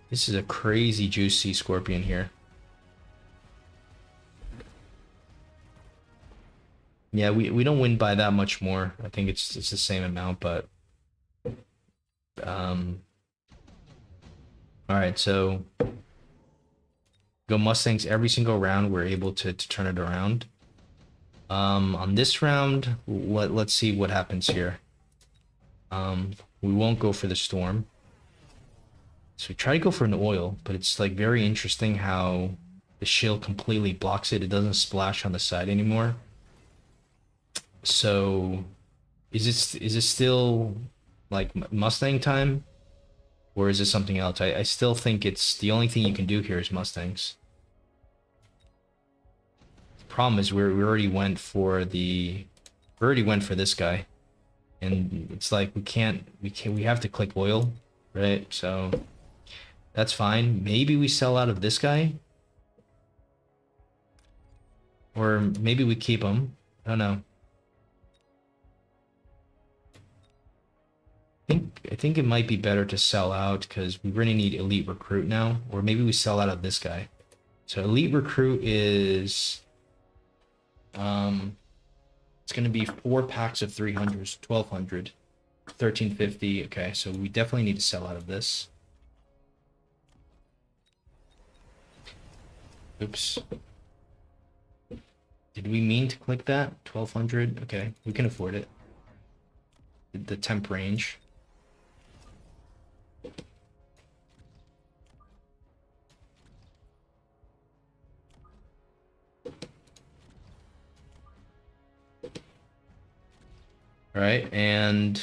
This is a crazy juicy Scorpion here. Yeah, we don't win by that much more. I think it's the same amount, but all right, so go Mustangs every single round. We're able to turn it around. On this round, let's see what happens here. We won't go for the Storm. So we try to go for an oil, but it's like very interesting how the shield completely blocks it. It doesn't splash on the side anymore. So is it still like Mustang time, or is it something else? I still think it's the only thing you can do here is Mustangs. The problem is we already went for this guy, and it's like we have to click oil, right? So that's fine. Maybe we sell out of this guy. Or maybe we keep him. I don't know. I think it might be better to sell out because we really need elite recruit now. Or maybe we sell out of this guy. So elite recruit is it's gonna be 4 packs of 300s, 1200, 1350. Okay, so we definitely need to sell out of this. Oops. Did we mean to click that? 1200? Okay, we can afford it. The temp range. All right, and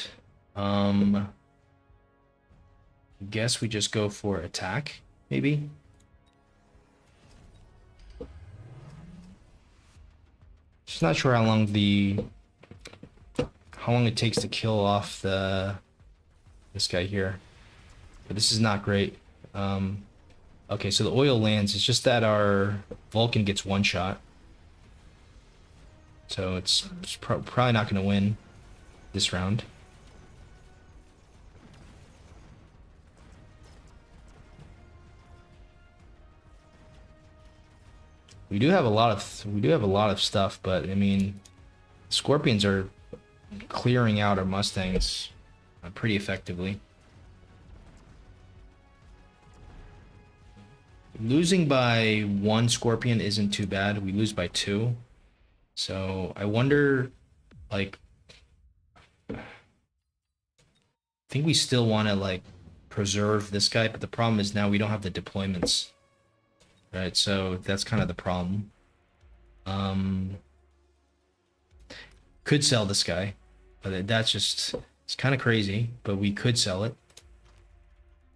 I guess we just go for attack, maybe. Just not sure how long it takes to kill off this guy here, but this is not great. Okay, so the oil lands. It's just that our Vulcan gets one shot, so it's probably not going to win this round. We do have a lot of stuff, but I mean, Scorpions are clearing out our Mustangs pretty effectively. Losing by 1 Scorpion isn't too bad. We lose by 2. So I wonder, like, I think we still want to, like, preserve this guy, but the problem is now we don't have the deployments. Right, so that's kind of the problem. Could sell this guy, but that's just, it's kind of crazy, but we could sell it.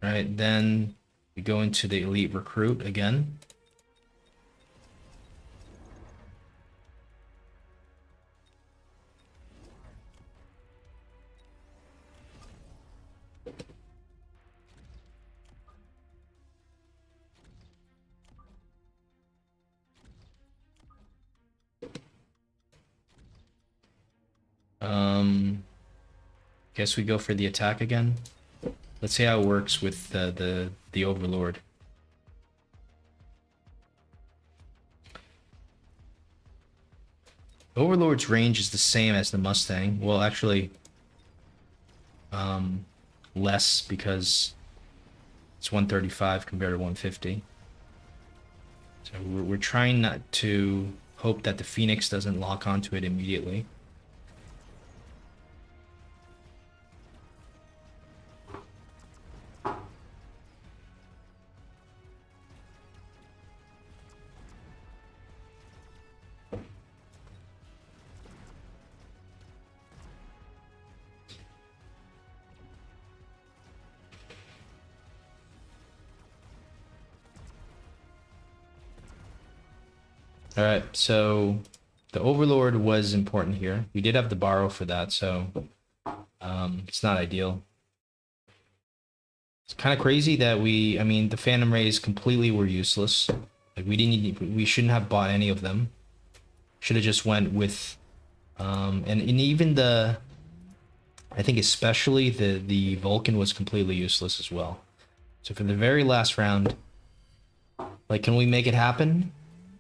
Right, then we go into the elite recruit again. Guess we go for the attack again. Let's see how it works with the Overlord. Overlord's range is the same as the Mustang. Well, actually, less because it's 135 compared to 150. So we're trying not to hope that the Phoenix doesn't lock onto it immediately. All right, so the Overlord was important here. We did have to borrow for that, so it's not ideal. It's kind of crazy that I mean, the Phantom Rays completely were useless. Like we shouldn't have bought any of them. Should have just went with, and even I think especially the Vulcan was completely useless as well. So for the very last round, like, can we make it happen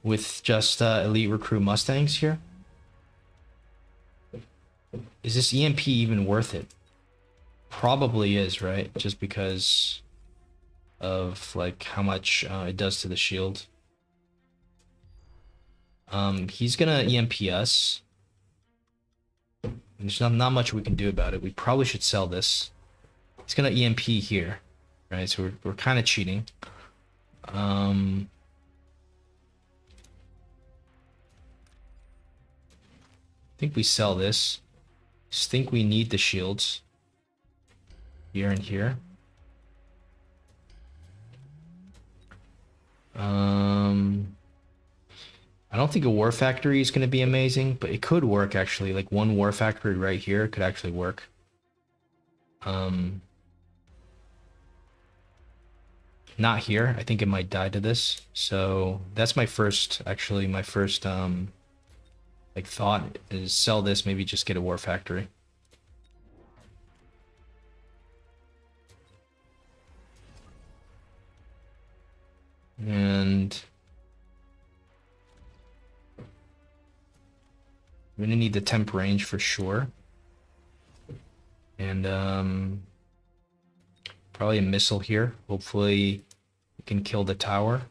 with just elite recruit Mustangs here? Is this EMP even worth it? Probably is, right? Just because of like how much it does to the shield. He's gonna EMP us. There's not much we can do about it. We probably should sell this. He's gonna EMP here, right? So we're kind of cheating. I think we sell this. Just think we need the shields here and here. I don't think a war factory is going to be amazing, but it could work actually. Like one war factory right here could actually work. Not here. I think it might die to this. So that's my first, actually, my first like thought is sell this, maybe just get a war factory. And we're gonna need the temp range for sure. And probably a missile here. Hopefully we can kill the tower.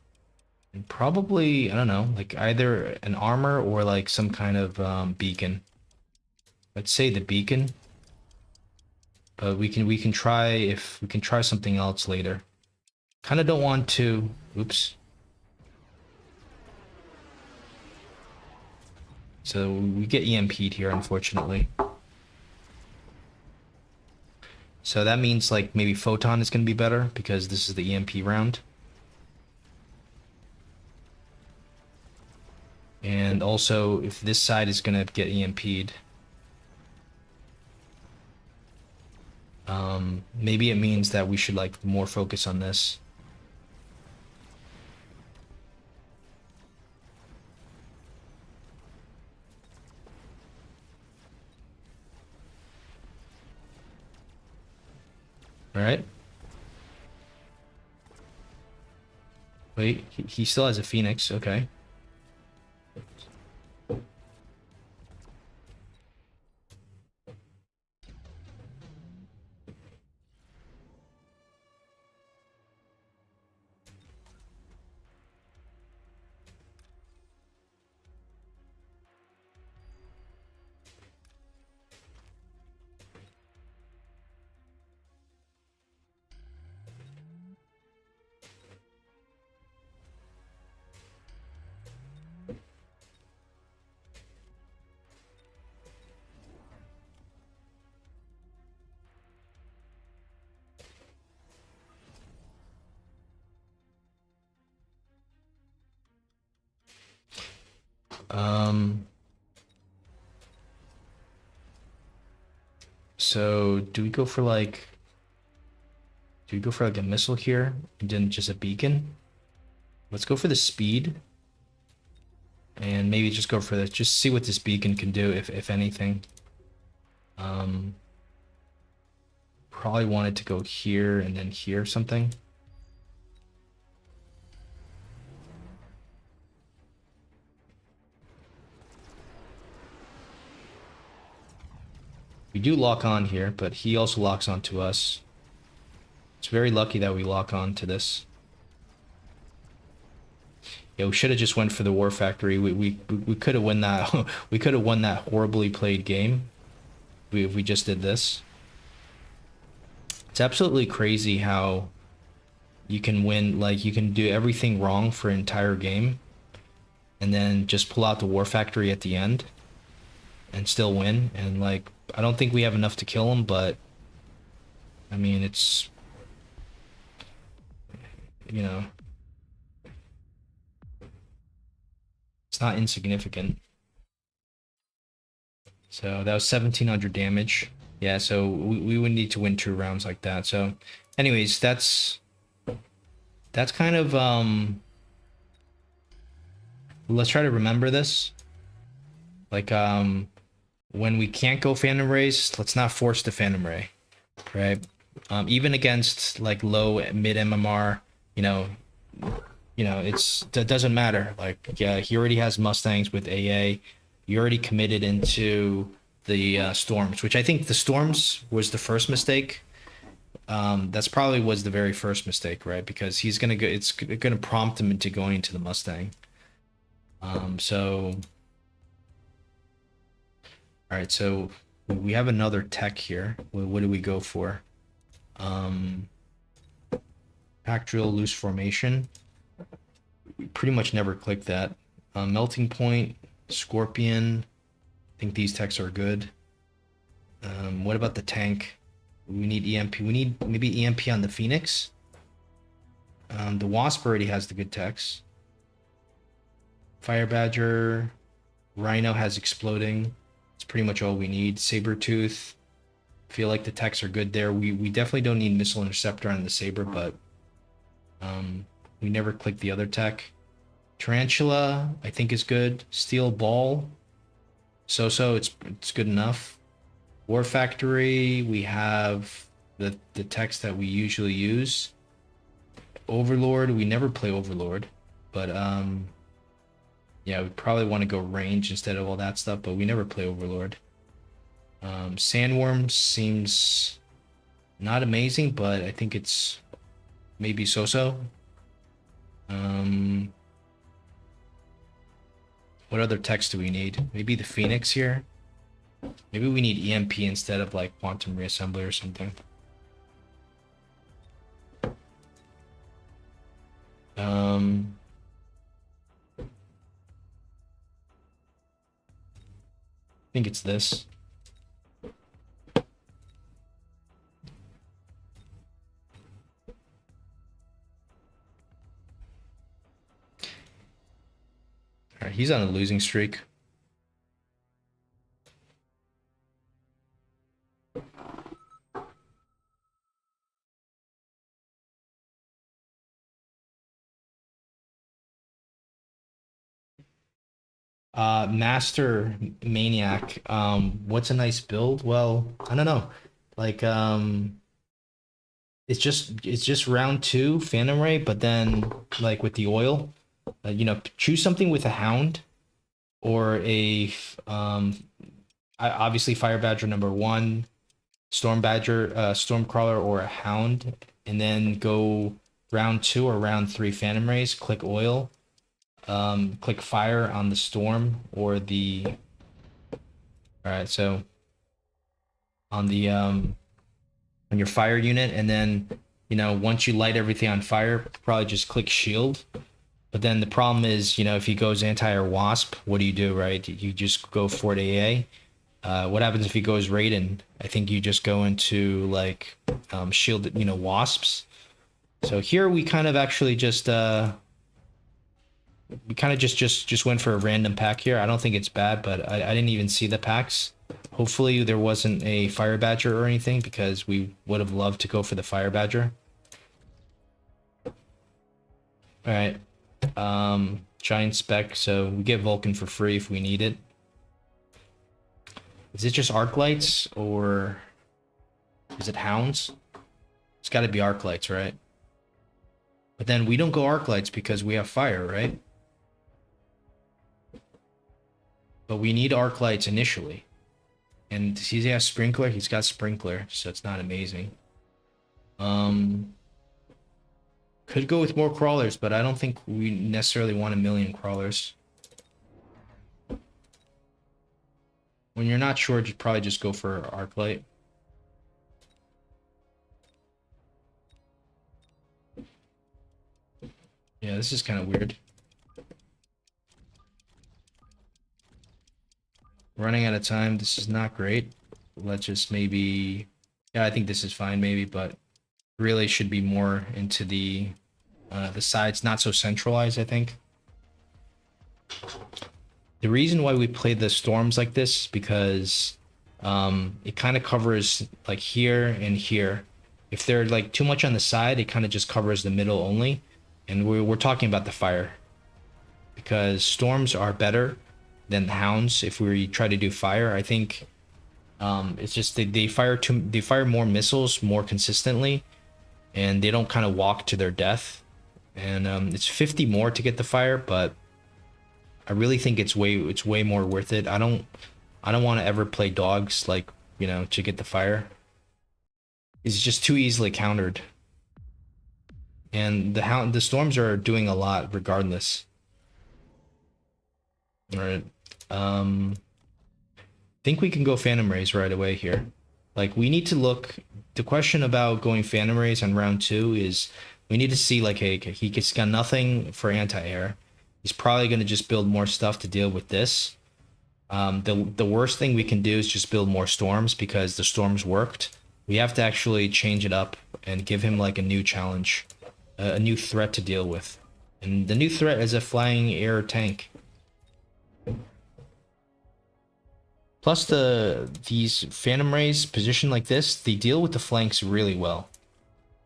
And probably, I don't know, like either an armor or like some kind of beacon. Let's say the beacon. But we can try something else later. Kind of don't want to. Oops. So we get EMP'd here, unfortunately. So that means like maybe Photon is going to be better because this is the EMP round. And also, if this side is going to get EMP'd, maybe it means that we should like more focus on this. All right. Wait, he still has a Phoenix. Okay. So do we go for like a missile here and then just a beacon? Let's go for the speed. And maybe just go for this. Just see what this beacon can do, if anything. Probably wanted to go here and then here something. We do lock on here, but he also locks onto us. It's very lucky that we lock on to this. Yeah, we should have just went for the war factory. We could have won that. We could have won that horribly played game. If we just did this. It's absolutely crazy how you can win. Like you can do everything wrong for an entire game, and then just pull out the war factory at the end, and still win. And like I don't think we have enough to kill him, but I mean it's you know. It's not insignificant. So that was 1700 damage. Yeah, so we would need to win 2 rounds like that. So anyways, that's kind of let's try to remember this. Like when we can't go Phantom Rays, let's not force the Phantom Ray. Right? Even against like low mid MMR, that doesn't matter. Like, yeah, he already has Mustangs with AA. You already committed into the Storms, which I think the Storms was the first mistake. That's probably was the very first mistake, right? Because he's gonna go. It's gonna prompt him into going into the Mustang. So, all right. So we have another tech here. What do we go for? Pack drill, loose formation. We pretty much never click that. Melting point, Scorpion. I think these techs are good. What about the tank? We need EMP. We need maybe EMP on the Phoenix. The Wasp already has the good techs. Fire Badger. Rhino has exploding. It's pretty much all we need. Sabertooth. Feel like the techs are good there. We definitely don't need Missile Interceptor on the Saber, but we never click the other tech. Tarantula, I think, is good. Steel Ball. So it's good enough. War Factory, we have the text that we usually use. Overlord, we never play Overlord, but yeah, we probably want to go range instead of all that stuff, but we never play Overlord. Sandworm seems not amazing, but I think it's maybe so-so. What other text do we need? Maybe the Phoenix here. Maybe we need EMP instead of like Quantum Reassembly or something. I think it's this. All right, he's on a losing streak. Master Maniac. What's a nice build? Well, I don't know. Like, it's just round two Phantom Ray, but then like with the oil, you know, choose something with a Hound or a obviously Fire Badger number one, Storm Badger, Stormcrawler, or a Hound, and then go round two or round three Phantom Rays. Click oil. Click fire on the storm or the. All right, so on the on your fire unit, and then once you light everything on fire, probably just click shield. But then the problem is, if he goes anti-air wasp, what do? Right, you just go Fort AA. What happens if he goes Raiden? I think you just go into like shield, wasps. So here we kind of actually just just went for a random pack here. I don't think it's bad, but I didn't even see the packs. Hopefully there wasn't a Fire Badger or anything, because we would have loved to go for the Fire Badger. All right. Giant Spec, so we get Vulcan for free if we need it. Is it just arc lights, or is it hounds? It's got to be arc lights, right? But then we don't go arc lights because we have fire, right? But we need arc lights initially. And he has sprinkler. He's got sprinkler, so it's not amazing. Could go with more crawlers, but I don't think we necessarily want a million crawlers. When you're not sure, you probably just go for arc light. Yeah, this is kind of weird. Running out of time. This is not great. Let's just maybe... Yeah, I think this is fine maybe, but really should be more into the sides, not so centralized, I think. The reason why we play the storms like this is because it kind of covers like here and here. If they're like too much on the side, it kind of just covers the middle only. And we're talking about the fire, because storms are better than the hounds. If we try to do fire, I think it's just they fire more missiles more consistently, and they don't kind of walk to their death. And it's 50 more to get the fire, but I really think it's way more worth it. I don't want to ever play dogs, like, to get the fire. It's just too easily countered. And the storms are doing a lot regardless. All right. Think we can go Phantom Rays right away here. Like, we need to look. The question about going Phantom Rays on round 2 is we need to see, like, hey, he's got nothing for anti-air. He's probably going to just build more stuff to deal with this. The worst thing we can do is just build more storms, because the storms worked. We have to actually change it up and give him like a new challenge, a new threat to deal with. And the new threat is a flying air tank. Plus these Phantom Rays positioned like this, they deal with the flanks really well.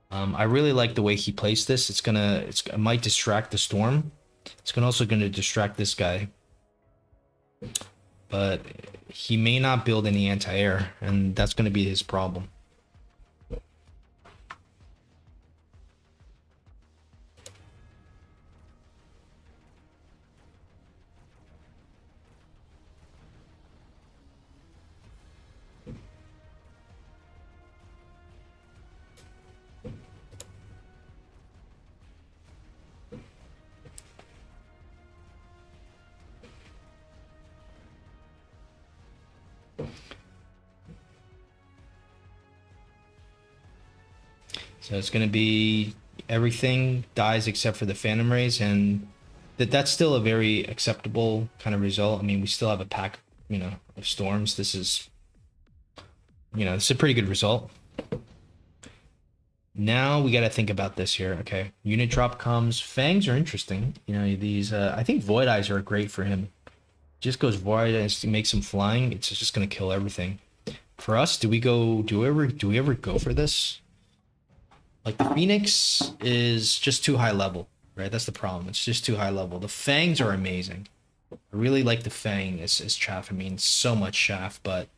I really like the way he placed this. It might distract the storm. It's also gonna distract this guy. but he may not build any anti-air, and that's going to be his problem. So it's going to be everything dies except for the Phantom Rays, and that's still a very acceptable kind of result. I mean, we still have a pack, of storms. This is, this is a pretty good result. Now we got to think about this here. Okay, unit drop comes. Fangs are interesting. These. I think Void Eyes are great for him. Just goes Void Eyes, makes him flying. It's just going to kill everything. For us, do we ever go for this? Like, the Phoenix is just too high level, right? That's the problem. It's just too high level. The Fangs are amazing. I really like the Fang as chaff. I mean, so much chaff, but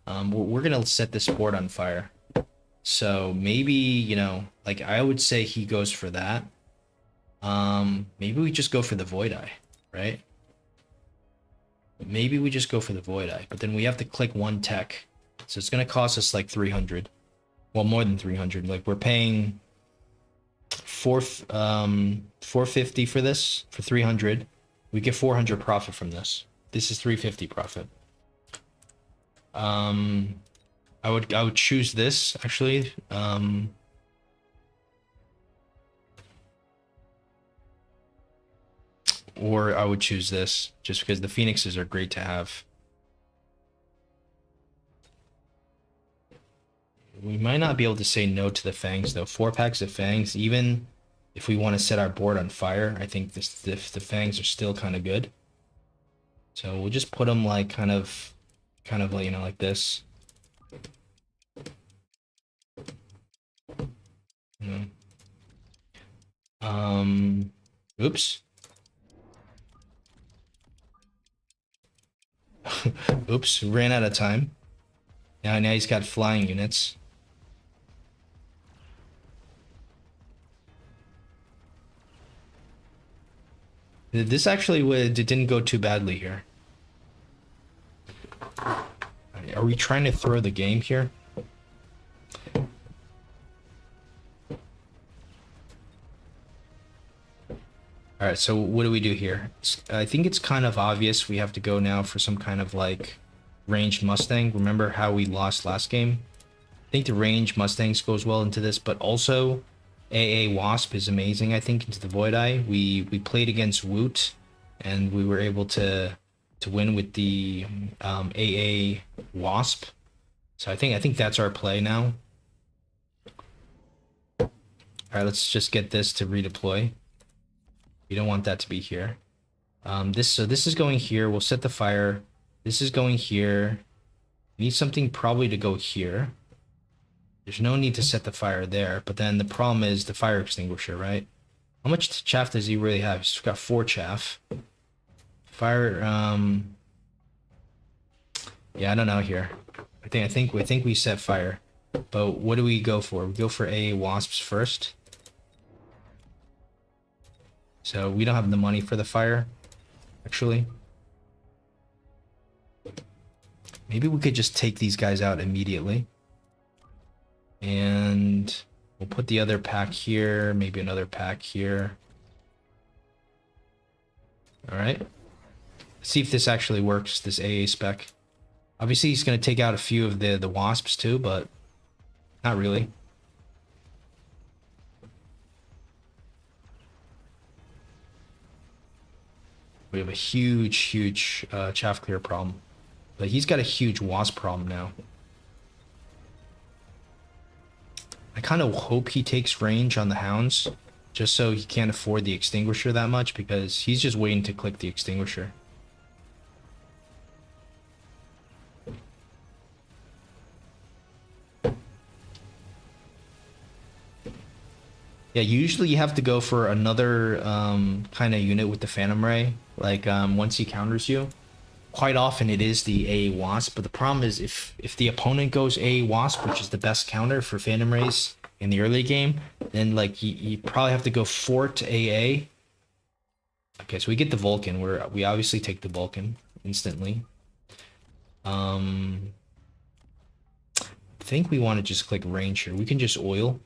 we're going to set this board on fire. So maybe, like, I would say he goes for that. Maybe we just go for the Void Eye, right? Maybe we just go for the Void Eye, but then we have to click one tech. So it's going to cost us like 300. Well, more than 300. Like, we're paying 450 for this, for 300. We get 400 profit from this. This is 350 profit. I would choose this actually. Or I would choose this just because the Phoenixes are great to have. We might not be able to say no to the Fangs, though. 4 packs of Fangs, even if we want to set our board on fire, I think the Fangs are still kind of good. So we'll just put them like kind of like, like this. Oops. Oops, ran out of time. Now he's got flying units. This actually didn't go too badly here. Are we trying to throw the game here? All right, so what do we do here? I think it's kind of obvious we have to go now for some kind of like ranged Mustang. Remember how we lost last game? I think the ranged Mustangs goes well into this, but also AA Wasp is amazing, I think, into the Void Eye. We played against Woot, and we were able to win with the AA Wasp. So I think that's our play now. All right, let's just get this to redeploy. We don't want that to be here. This is going here. We'll set the fire. This is going here. We need something probably to go here. There's no need to set the fire there, but then the problem is the fire extinguisher, right? How much chaff does he really have? He's got 4 chaff. Fire, yeah, I don't know here. I think we set fire. But what do we go for? We go for AA Wasps first. So we don't have the money for the fire, actually. Maybe we could just take these guys out immediately. And we'll put the other pack here, maybe another pack here. All right. Let's see if this actually works, this AA spec. Obviously, he's going to take out a few of the Wasps too, but not really. We have a huge chaff clear problem. But he's got a huge Wasp problem now. I kind of hope he takes range on the Hounds, just so he can't afford the extinguisher that much, because he's just waiting to click the extinguisher. Yeah, usually you have to go for another kind of unit with the Phantom Ray, like once he counters you. quite often it is the A Wasp, but the problem is if the opponent goes A Wasp, which is the best counter for Phantom Rays in the early game, then like you probably have to go Fort AA. Okay, so we get the Vulcan. We obviously take the Vulcan instantly. I think we want to just click range here. We can just oil.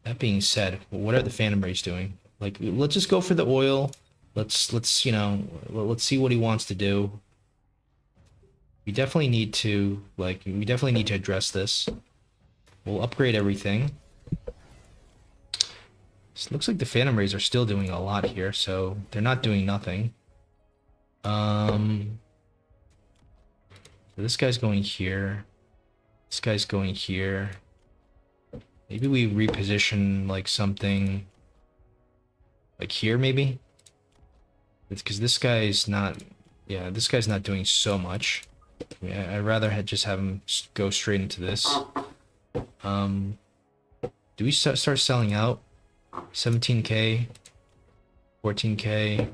That being said, what are the Phantom Rays doing? Like, let's just go for the oil. Let's you know, let's see what he wants to do. We definitely need to address this. We'll upgrade everything. So it looks like the Phantom Rays are still doing a lot here, so they're not doing nothing. So this guy's going here. This guy's going here. Maybe we reposition like something like here, maybe? It's because this guy's not, yeah, this guy's not doing so much. Yeah, I'd rather just have him go straight into this. Do we start selling out? 17k, 14k.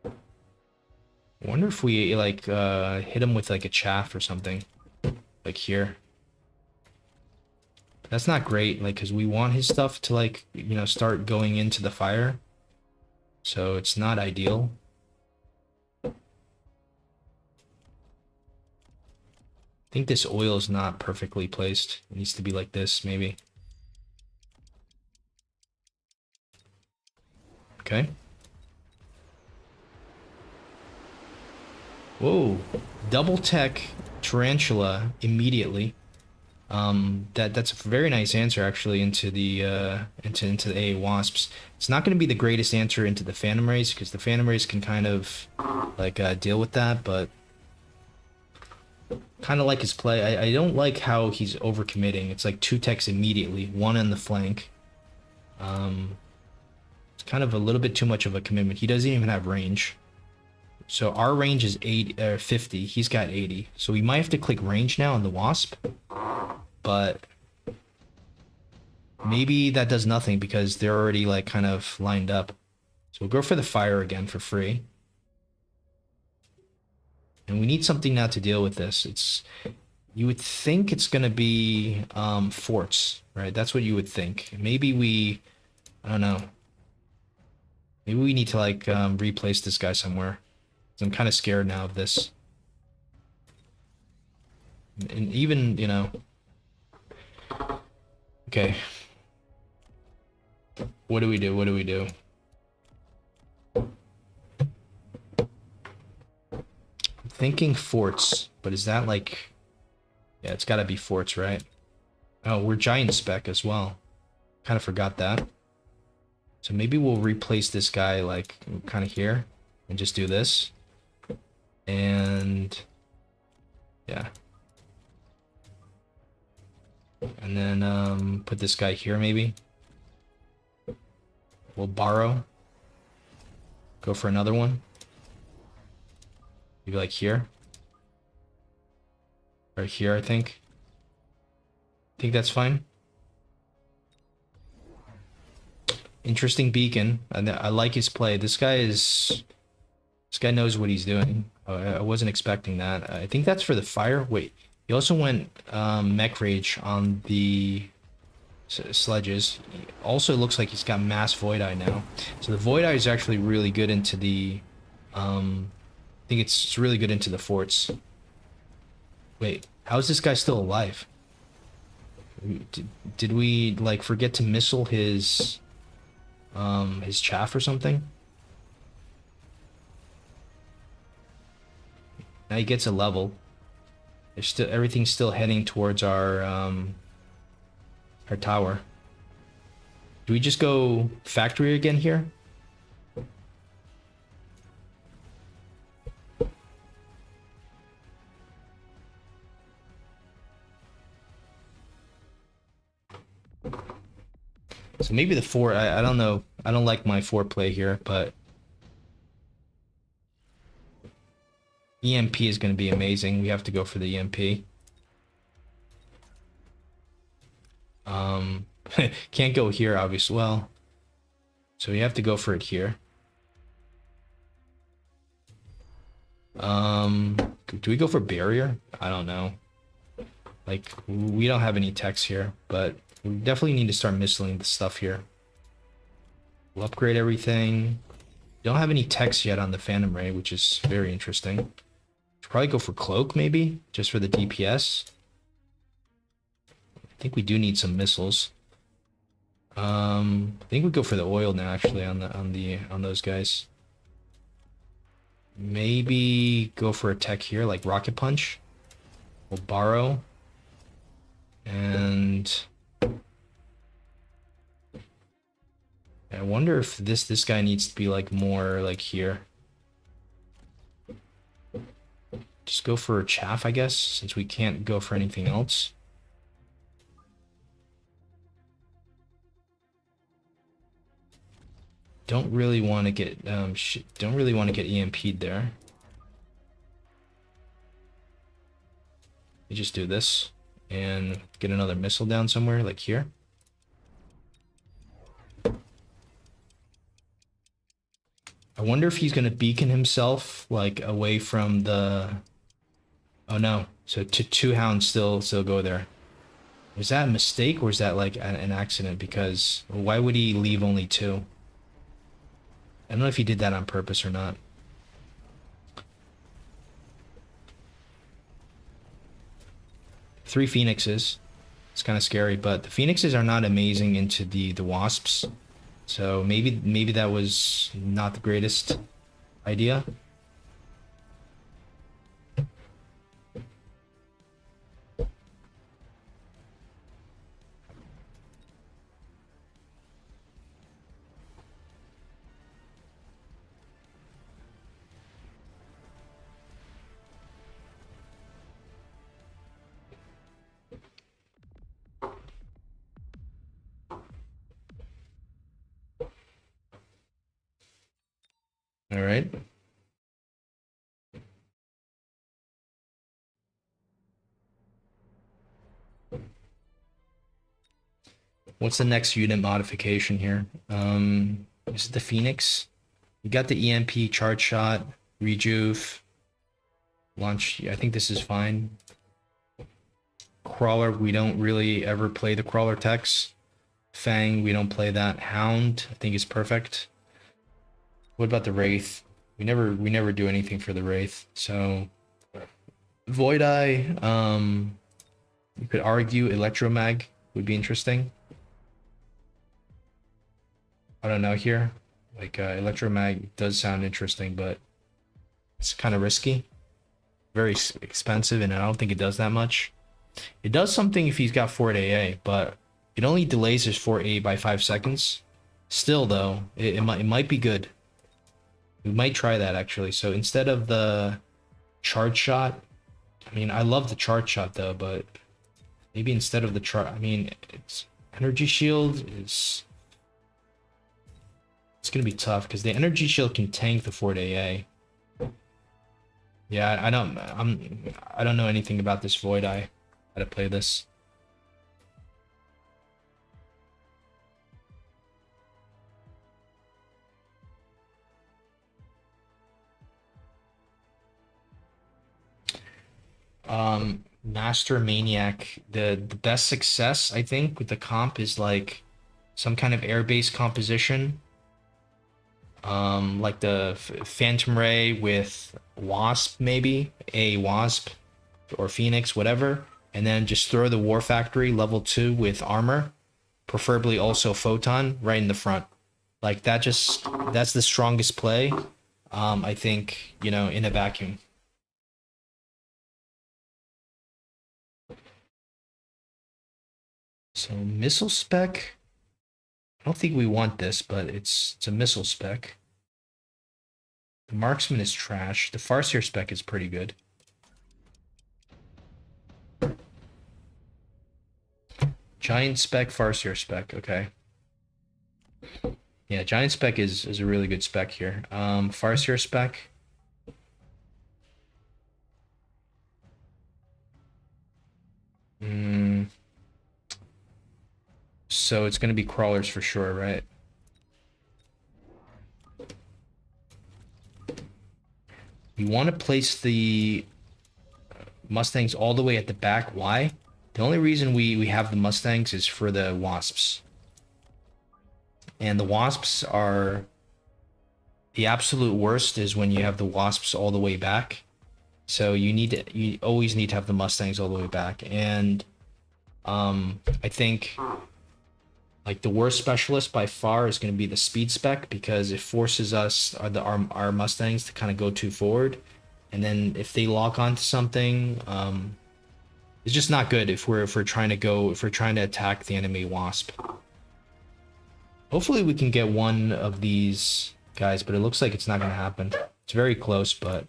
I wonder if we like hit him with like a chaff or something, like here. That's not great, like, because we want his stuff to like, you know, start going into the fire. So it's not ideal. I think this oil is not perfectly placed. It needs to be like this, maybe. Okay. Whoa. Double tech tarantula immediately. That's a very nice answer actually into the into the AA Wasps. It's not going to be the greatest answer into the Phantom Rays because the Phantom Rays can kind of like deal with that, but kind of like his play. I don't like how he's overcommitting. It's like 2 techs immediately, 1 on the flank. It's kind of a little bit too much of a commitment. He doesn't even have range. So our range is 50. He's got 80. So we might have to click range now on the Wasp. But maybe that does nothing because they're already like kind of lined up. So we'll go for the fire again for free. And we need something now to deal with this. You would think it's gonna be forts, right? That's what you would think. Maybe I don't know. Maybe we need to like replace this guy somewhere. I'm kind of scared now of this. And even, you know. Okay. What do we do? What do we do? I'm thinking forts, but is that like... Yeah, it's gotta be forts, right? Oh, we're giant spec as well. Kind of forgot that. So maybe we'll replace this guy like kind of here and just do this. And yeah. And then put this guy here maybe. We'll borrow. Go for another one. Maybe like here. Or here, I think. Think that's fine. Interesting beacon. I like his play. This guy knows what he's doing. I wasn't expecting that. I think that's for the fire. Wait, he also went mech rage on the sledges. He also looks like he's got mass void eye now. So the void eye is actually really good into the I think it's really good into the forts. Wait, how is this guy still alive? Did we like forget to missile his chaff or something? Now he gets a level. There's still everything's still heading towards our tower. Do we just go factory again here? So maybe the fort, I don't know. I don't like my fort play here, but EMP is going to be amazing. We have to go for the EMP. Can't go here, obviously. Well, so we have to go for it here. Do we go for barrier? I don't know. Like, we don't have any techs here, but we definitely need to start missiling the stuff here. We'll upgrade everything. Don't have any techs yet on the Phantom Ray, which is very interesting. Should probably go for Cloak, maybe, just for the DPS. I think we do need some missiles. I think we go for the oil now, actually, on those guys. Maybe go for a tech here, like Rocket Punch. We'll borrow. And I wonder if this guy needs to be like more like here. Just go for a chaff, I guess, since we can't go for anything else. Don't really want to get don't really want to get EMP'd there. You just do this and get another missile down somewhere, like here. I wonder if he's gonna beacon himself like away from the. Oh no! So two hounds still go there. Was that a mistake or is that like an accident? Because why would he leave only two? I don't know if he did that on purpose or not. Three phoenixes. It's kind of scary, but the phoenixes are not amazing into the wasps. So maybe that was not the greatest idea. All right. What's the next unit modification here? Is it the Phoenix? You got the EMP, charge shot, rejuve, launch. I think this is fine. Crawler, we don't really ever play the crawler techs. Fang, we don't play that. Hound, I think is perfect. What about the Wraith? We never do anything for the Wraith. So Void Eye, you could argue Electromag would be interesting. I don't know here. Like Electromag does sound interesting, but it's kind of risky. Very expensive, and I don't think it does that much. It does something if he's got Fort AA, but it only delays his Fort AA by 5 seconds. Still, though, it might be good. We might try that, actually. So instead of the charge shot, I mean, I love the charge shot, though, but maybe instead of the charge, I mean, it's energy shield is... It's going to be tough, because the energy shield can tank the Fort AA. Yeah, I don't know anything about this Void Eye, how to play this. Master Maniac, the best success I think with the comp is like some kind of air-based composition. Like the Phantom Ray with Wasp, maybe a Wasp or Phoenix, whatever, and then just throw the War Factory level 2 with armor, preferably also Photon right in the front. Like that's the strongest play. I think, you know, in a vacuum. So missile spec. I don't think we want this, but it's a missile spec. The marksman is trash. The Farseer spec is pretty good. Giant spec, Farseer spec. Okay. Yeah, giant spec is a really good spec here. Farseer spec. So it's going to be crawlers for sure, right? We want to place the Mustangs all the way at the back. Why? The only reason we have the Mustangs is for the Wasps. And the Wasps are... The absolute worst is when you have the Wasps all the way back. So you always need to have the Mustangs all the way back. And I think like the worst specialist by far is going to be the speed spec, because it forces us our Mustangs to kind of go too forward. And then if they lock onto something, it's just not good if we're trying to attack the enemy Wasp. Hopefully we can get one of these guys, but it looks like it's not going to happen. It's very close, but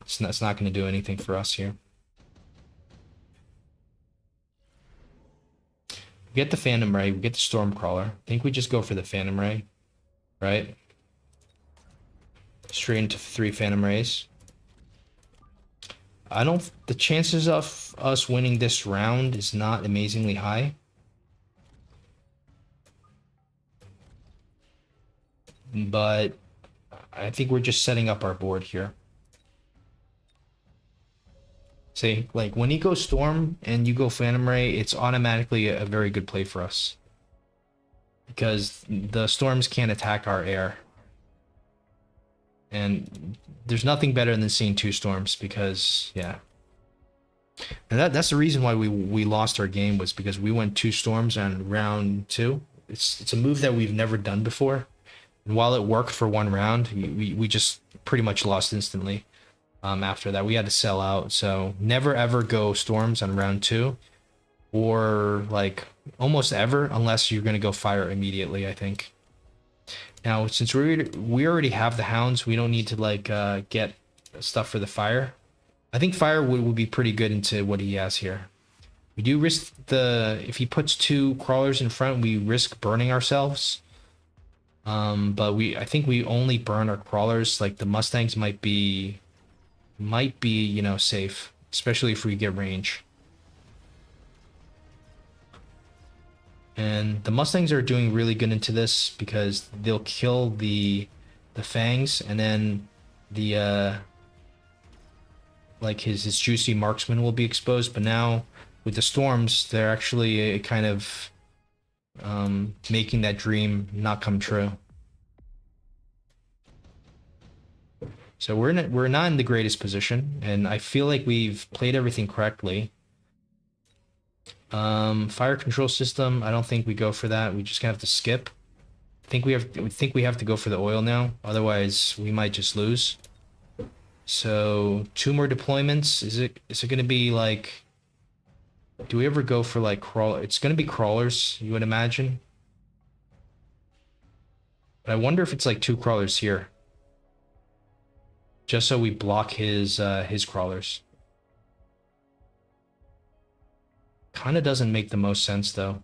it's not going to do anything for us here. We get the Phantom Ray, we get the Stormcrawler. I think we just go for the Phantom Ray, right? Straight into 3 Phantom Rays. The chances of us winning this round is not amazingly high. But I think we're just setting up our board here. See, like when he goes Storm and you go Phantom Ray, it's automatically a very good play for us. Because the Storms can't attack our air. And there's nothing better than seeing 2 Storms, because, yeah. And that's the reason why we lost our game, was because we went 2 Storms on round 2. It's a move that we've never done before. And while it worked for 1 round, we just pretty much lost instantly. After that, we had to sell out. So never ever go Storms on round 2, or like almost ever, unless you're gonna go Fire immediately, I think. Now, since we already have the Hounds, we don't need to like get stuff for the Fire. I think Fire would be pretty good into what he has here. We do risk if he puts 2 Crawlers in front, we risk burning ourselves. But I think we only burn our Crawlers. Like the Mustangs might be, you know, safe, especially if we get range. And the Mustangs are doing really good into this, because they'll kill the Fangs, and then the like his juicy Marksman will be exposed. But now with the Storms, they're actually kind of making that dream not come true. So we're not in the greatest position, and I feel like we've played everything correctly. Fire control system, I don't think we go for that. We just gonna have to skip. I think we have to go for the oil now, otherwise we might just lose. So 2 more deployments. Is it gonna be like, do we ever go for like crawl? It's gonna be crawlers, you would imagine. But I wonder if it's like 2 crawlers here, just so we block his crawlers. Kind of doesn't make the most sense though.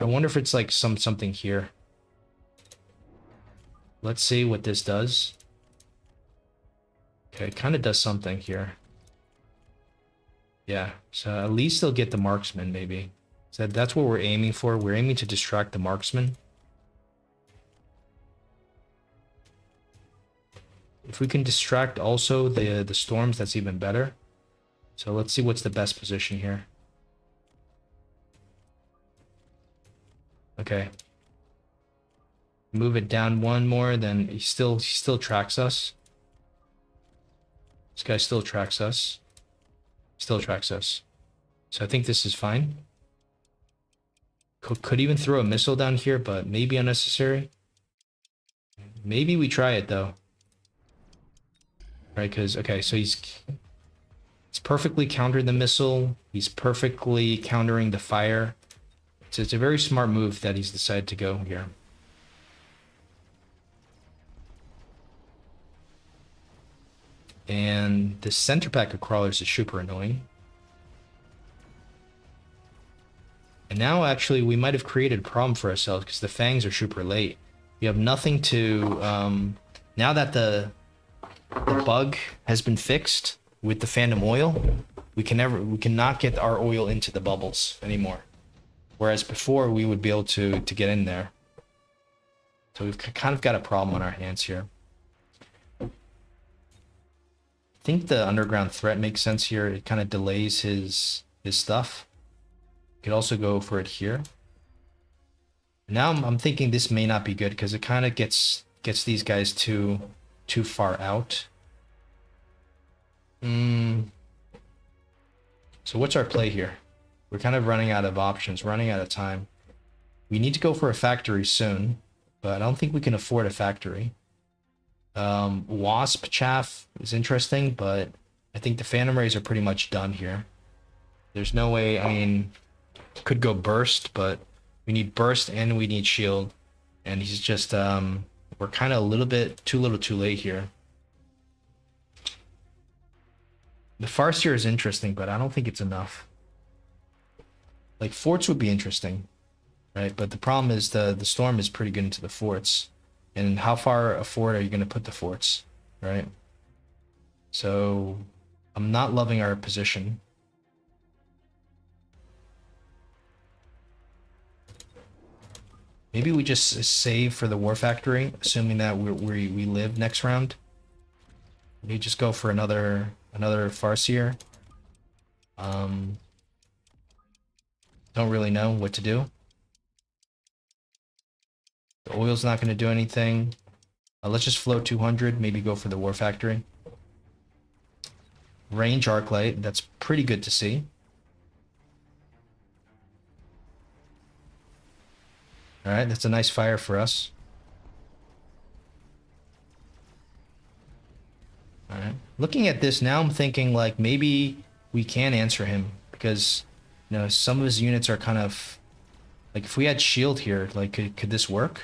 I wonder if it's like something here. Let's see what this does. Okay, it kind of does something here. Yeah, so at least they'll get the Marksman, maybe. So that's what we're aiming for. We're aiming to distract the Marksman. If we can distract also the Storms, that's even better. So let's see what's the best position here. Okay. Move it down 1 more, then he still tracks us. This guy still tracks us. Still tracks us. So I think this is fine. Could even throw a missile down here, but maybe unnecessary. Maybe we try it though. Right, because, okay, so he's perfectly countered the missile. He's perfectly countering the fire. So it's a very smart move that he's decided to go here. And the center pack of crawlers is super annoying. And now actually we might have created a problem for ourselves, because the Fangs are super late. We have nothing to... now that the bug has been fixed with the Phantom Oil, we cannot get our oil into the bubbles anymore. Whereas before we would be able to get in there. So we've kind of got a problem on our hands here. I think the underground threat makes sense here. It kind of delays his stuff. Could also go for it here. Now I'm thinking this may not be good because it kind of gets these guys too far out. So what's our play here? We're kind of running out of options, running out of time. We need to go for a factory soon, but I don't think we can afford a factory. Wasp chaff is interesting, but I think the Phantom Rays are pretty much done here. There's no way, I mean, could go burst, but we need burst and we need shield. And he's just, we're kind of a little bit too late here. The Farseer is interesting, but I don't think it's enough. Like, forts would be interesting, right? But the problem is the storm is pretty good into the forts. And how far a fort are you going to put the forts, right? So I'm not loving our position. Maybe we just save for the War Factory, assuming that we live next round. We just go for another Farseer. Don't really know what to do. The oil's not going to do anything. Let's just float 200, maybe go for the War Factory. Range Arclight, that's pretty good to see. Alright, that's a nice fire for us. Alright. Looking at this now, I'm thinking like maybe we can answer him because, you know, some of his units are kind of like, if we had shield here, like could this work?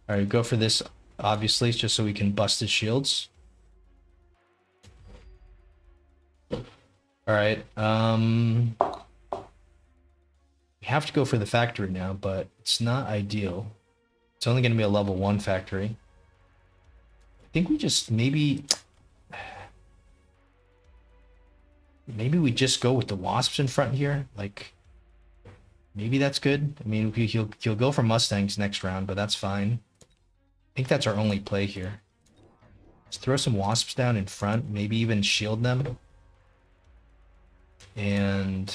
Alright, go for this, obviously, just so we can bust his shields. Alright, we have to go for the factory now, but it's not ideal. It's only going to be a level 1 factory. I think we just maybe we just go with the wasps in front here. Like, maybe that's good. I mean, he'll go for Mustangs next round, but that's fine. I think that's our only play here. Let's throw some wasps down in front, maybe even shield them. And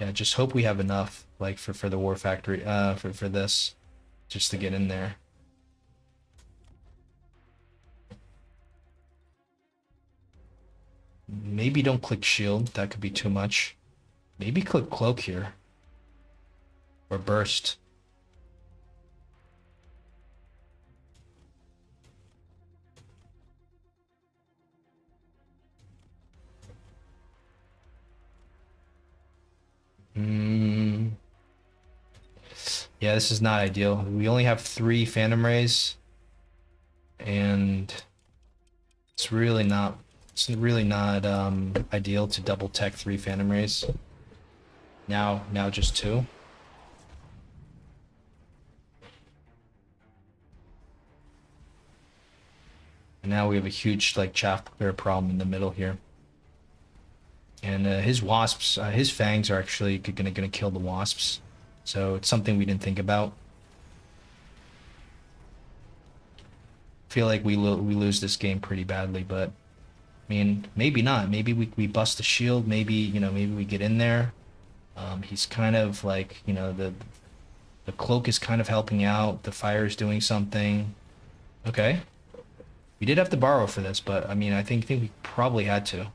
yeah, just hope we have enough, like, for the War Factory, for this, just to get in there. Maybe don't click shield, that could be too much. Maybe click cloak here. Or burst. Yeah, this is not ideal. We only have 3 Phantom Rays. And it's really not ideal to double tech 3 Phantom Rays. Now just 2. And now we have a huge like chaff clear problem in the middle here. And his wasps, his fangs are actually gonna kill the wasps. So it's something we didn't think about. Feel like we lose this game pretty badly, but I mean, maybe not. Maybe we bust the shield. Maybe, you know, maybe we get in there. He's kind of like, you know, the cloak is kind of helping out. The fire is doing something. Okay. We did have to borrow for this, but I mean, I think we probably had to.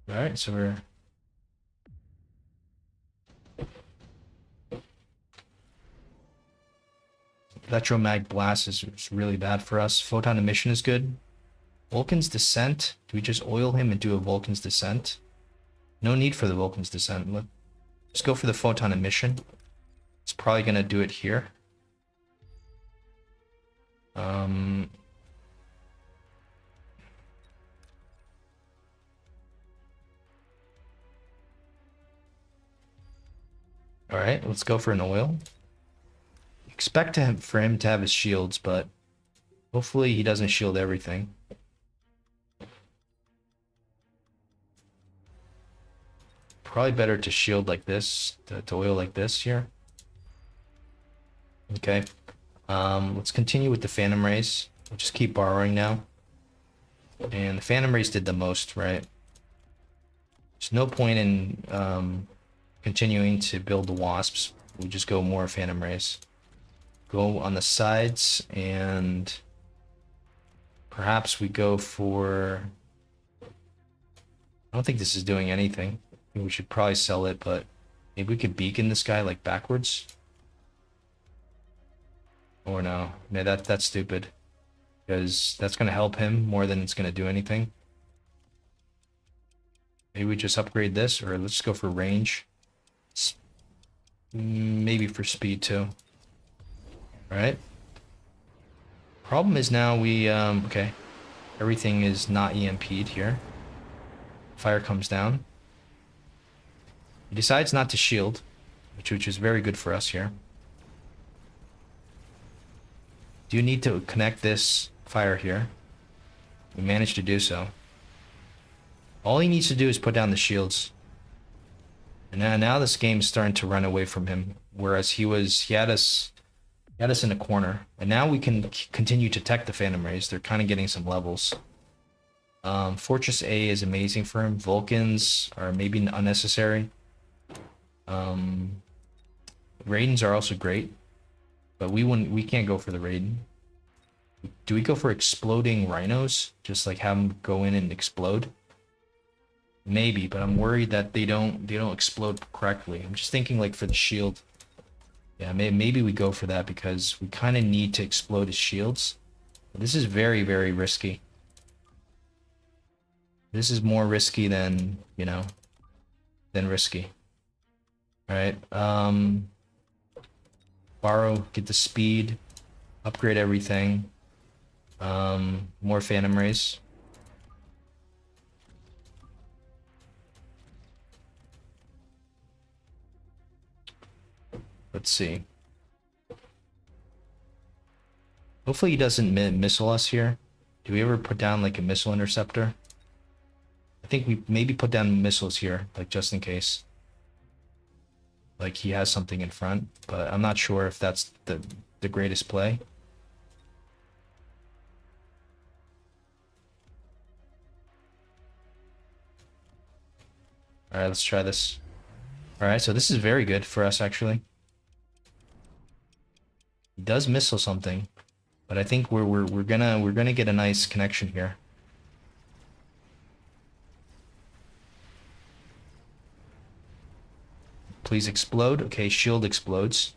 All right, so we're Electromag Blast is really bad for us. Photon Emission is good. Vulcan's Descent. Do we just oil him and do a Vulcan's Descent? No need for the Vulcan's Descent. Let's go for the Photon Emission. It's probably going to do it here. All right, let's go for an oil. Expect for him to have his shields, but hopefully he doesn't shield everything. Probably better to shield like this, to oil like this here. Okay. Let's continue with the Phantom Rays. We'll just keep borrowing now. And the Phantom Rays did the most, right? There's no point in continuing to build the Wasps. We'll just go more Phantom Rays. Go on the sides, and perhaps we go for... I don't think this is doing anything. I think we should probably sell it, but maybe we could beacon this guy like backwards. Or no, that's stupid. Because that's going to help him more than it's going to do anything. Maybe we just upgrade this, or let's go for range. Maybe for speed too. Alright. Problem is now we, okay. Everything is not EMP'd here. Fire comes down. He decides not to shield, which is very good for us here. Do you need to connect this fire here? We managed to do so. All he needs to do is put down the shields. And now this game is starting to run away from him, whereas he had us in a corner. And now we can continue to tech the Phantom Rays. They're kind of getting some levels. Fortress A is amazing for him. Vulcans are maybe unnecessary. Raidens are also great, but we can't go for the Raiden. Do we go for exploding rhinos? Just like have them go in and explode? Maybe, but I'm worried that they don't explode correctly. I'm just thinking like for the shield. Yeah, maybe we go for that because we kind of need to explode his shields. This is very, very risky. This is more risky than, you know, than risky. Alright, borrow, get the speed, upgrade everything. More Phantom Rays. Let's see. Hopefully he doesn't missile us here. Do we ever put down like a missile interceptor? I think we maybe put down missiles here, like just in case. Like he has something in front, but I'm not sure if that's the greatest play. Alright, let's try this. Alright, so this is very good for us actually. He does missile something, but I think we're gonna get a nice connection here. Please explode. Okay, shield explodes.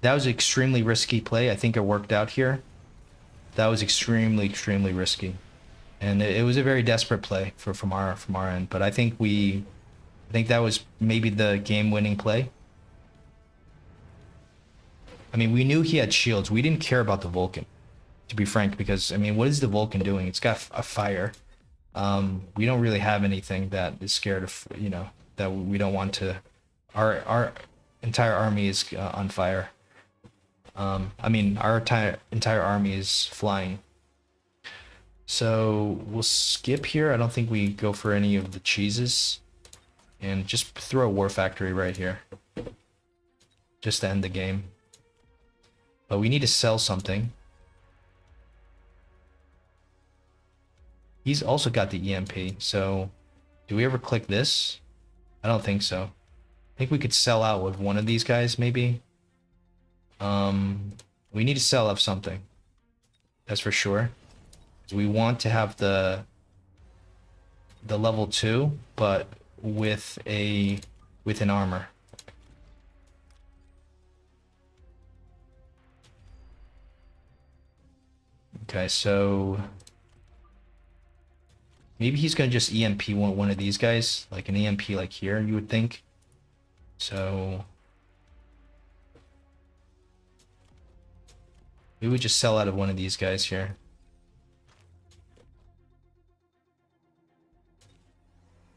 That was an extremely risky play. I think it worked out here. That was extremely, extremely risky. And it was a very desperate play from our end. But I think that was maybe the game-winning play. I mean, we knew he had shields. We didn't care about the Vulcan, to be frank, because I mean, what is the Vulcan doing? It's got a fire. We don't really have anything that is scared of, you know, that we don't want to. Our entire army is on fire. I mean, our entire army is flying. So we'll skip here. I don't think we go for any of the cheeses, and just throw a war factory right here, just to end the game. But we need to sell something. He's also got the EMP, so do we ever click this? I don't think so. I think we could sell out with one of these guys, maybe. We need to sell off something. That's for sure. We want to have the level 2, but with an armor. Okay, so maybe he's gonna just EMP one of these guys, like an EMP like here, you would think. So maybe we just sell out of one of these guys here.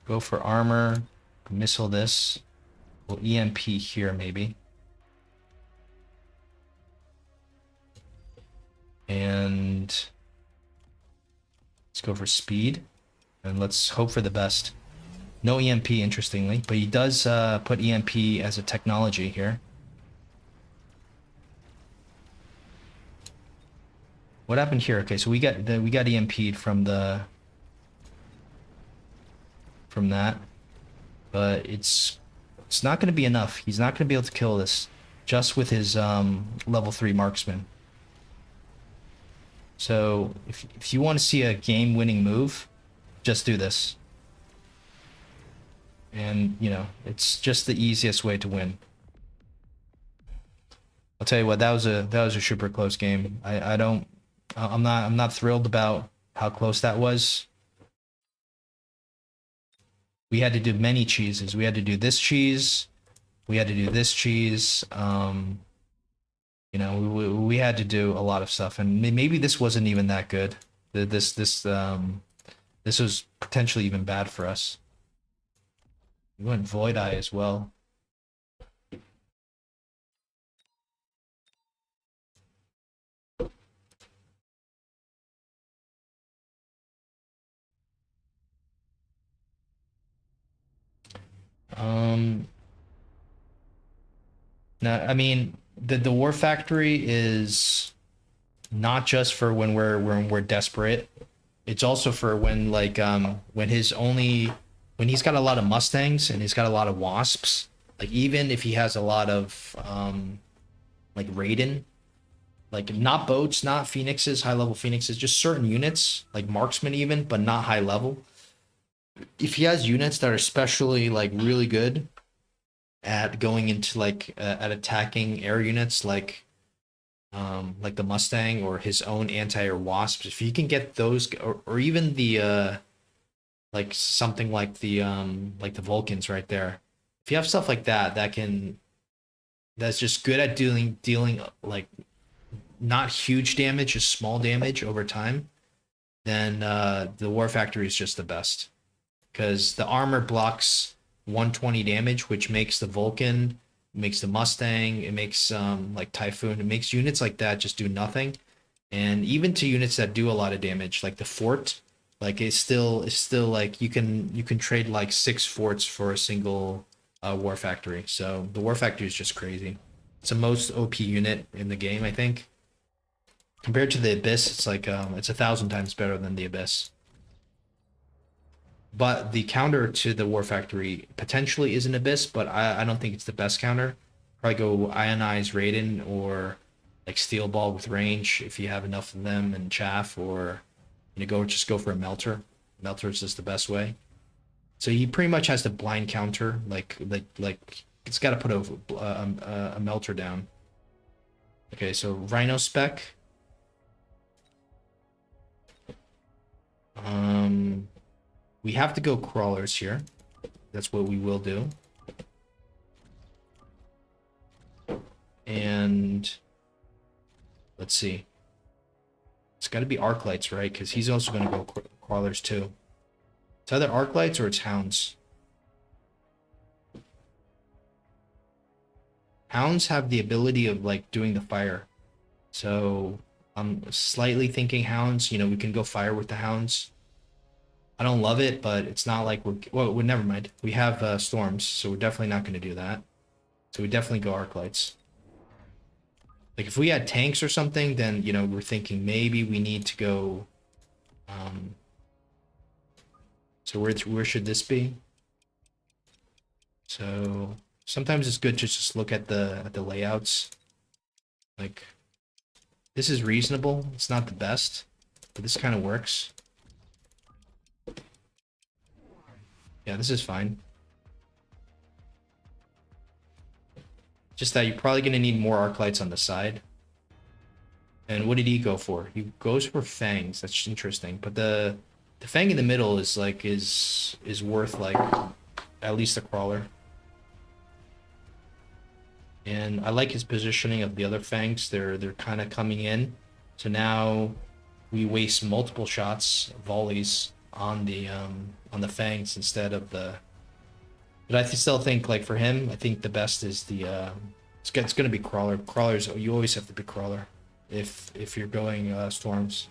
Go for armor, missile this. We'll EMP here maybe. And let's go for speed. And let's hope for the best. No EMP, interestingly, but he does put EMP as a technology here. What happened here? Okay, so we got EMP'd from that, but it's not going to be enough. He's not going to be able to kill this just with his level 3 marksman. So if you want to see a game-winning move, just do this. And, you know, it's just the easiest way to win. I'll tell you what, that was a super close game. I'm not thrilled about how close that was. We had to do many cheeses. We had to do this cheese. We had to do this cheese. You know, we had to do a lot of stuff, and maybe this wasn't even that good. This was potentially even bad for us. We went Void Eye as well. Now, I mean, the War Factory is not just for when we're desperate. It's also for when when he's got a lot of Mustangs and he's got a lot of Wasps. Like even if he has a lot of like Raiden, like not boats, not Phoenixes, high level Phoenixes, just certain units like marksman even, but not high level. If he has units that are especially like really good at going into at attacking air units like the Mustang or his own anti-air wasps, if he can get those, or even the like something like the Vulcans right there, if you have stuff like that that's just good at dealing like not huge damage, just small damage over time, then the War Factory is just the best, because the armor blocks 120 damage, which makes the Vulcan, makes the Mustang, it makes like Typhoon, it makes units like that just do nothing. And even to units that do a lot of damage, like the fort, like it's still like you can trade like 6 forts for a single War Factory. So the War Factory is just crazy. It's the most OP unit in the game, I think. Compared to the Abyss, it's like it's 1,000 times better than the Abyss. But the counter to the War Factory potentially is an Abyss, but I don't think it's the best counter. Probably go Ionize Raiden or like Steel Ball with range if you have enough of them, and Chaff, or you know, just go for a Melter. Melter is just the best way. So he pretty much has to blind counter, like it's got to put a Melter down. Okay, so Rhino spec. We have to go crawlers here. That's what we will do. And let's see. It's got to be arc lights, right? Because he's also going to go crawlers too. It's either arc lights or it's hounds. Hounds have the ability of like doing the fire. So I'm slightly thinking hounds. You know, we can go fire with the hounds. I don't love it, but it's not like well, never mind. We have storms, so we're definitely not going to do that. So we definitely go arc lights. Like if we had tanks or something, then you know we're thinking maybe we need to go. So where should this be? So sometimes it's good to just look at the layouts. Like this is reasonable. It's not the best, but this kind of works. Yeah, this is fine. Just that you're probably going to need more arc lights on the side. And what did he go for? He goes for fangs. That's interesting. But the fang in the middle is like is worth like at least a crawler. And I like his positioning of the other fangs. They're kind of coming in. So now we waste multiple shots, volleys on the fangs instead of the But I still think, like, for him, I think the best is the it's gonna be crawler. Crawlers, you always have to be crawler if you're going storms.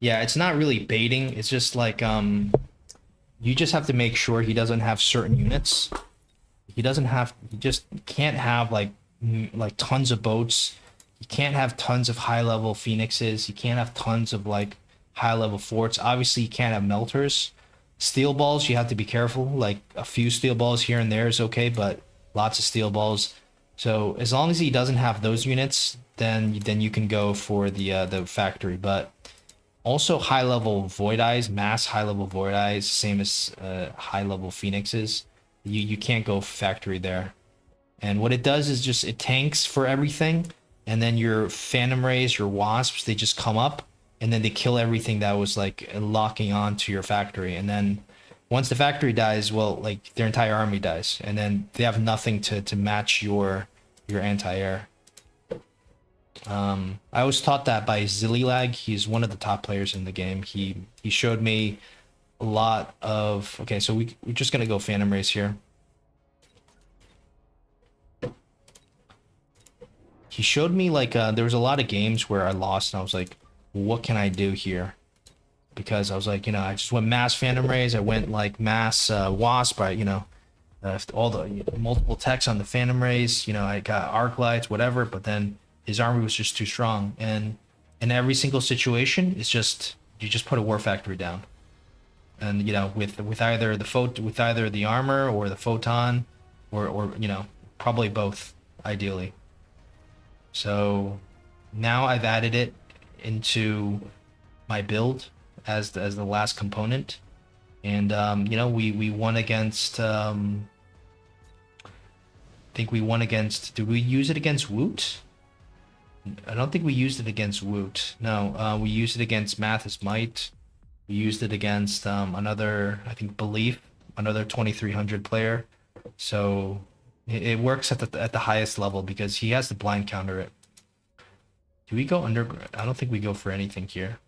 Yeah, it's not really baiting. It's just like you just have to make sure he doesn't have certain units. He just can't have like tons of boats. He can't have tons of high level phoenixes. He can't have tons of like high level forts. Obviously, you can't have melters. Steel balls, you have to be careful. Like a few steel balls here and there is okay, but lots of steel balls. So as long as he doesn't have those units, then you can go for the factory. But also high level void eyes, mass high level void eyes, same as high level phoenixes. You can't go factory there. And what it does is just it tanks for everything, and then your phantom rays, your wasps, they just come up, and then they kill everything that was like locking on to your factory. And then once the factory dies, well, like their entire army dies, and then they have nothing to match your anti-air. I was taught that by Zillilag. He's one of the top players in the game. He showed me a lot of. Okay, so we're just gonna go Phantom Race here. He showed me like there was a lot of games where I lost, and I was like, what can I do here? Because I was like, I just went mass Phantom Rays. I went like mass Wasp. All the multiple techs on the Phantom Rays. I got arc lights, whatever. But then his army was just too strong, and in every single situation, it's just you just put a war factory down, and with either with either the armor or the photon, or probably both, ideally. So now I've added it into my build as the last component, and we won against. I think we won against. Did we use it against Woot? I don't think we used it against Woot. No, we used it against Mathis Might. We used it against another, I think, Belief, another 2300 player. So it works at the highest level because he has to blind counter it. Do we go under? I don't think we go for anything here.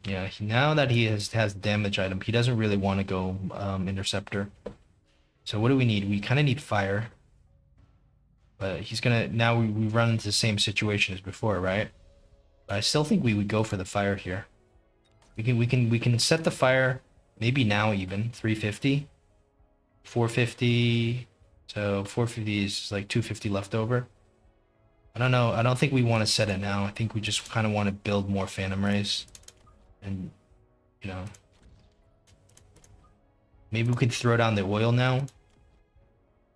Yeah, now that he has damage item, he doesn't really want to go interceptor. So what do we need? We kind of need fire. But he's gonna now we run into the same situation as before, right? But I still think we would go for the fire here. We can set the fire maybe now even 350, 450. So 450 is like 250 left over. I don't know. I don't think we want to set it now. I think we just kind of want to build more Phantom Rays. And, maybe we could throw down the oil now.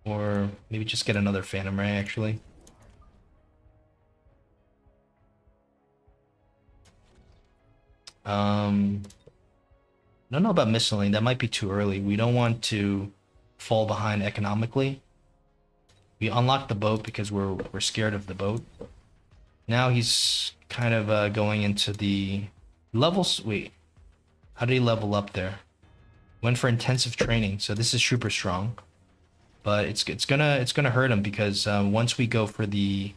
Or maybe just get another Phantom Ray, actually. I don't know about missiling. That might be too early. We don't want to fall behind economically. We unlocked the boat because we're scared of the boat. Now he's kind of going into the levels. Wait, how did he level up there? Went for intensive training, so this is super strong. But it's gonna hurt him because once we go for the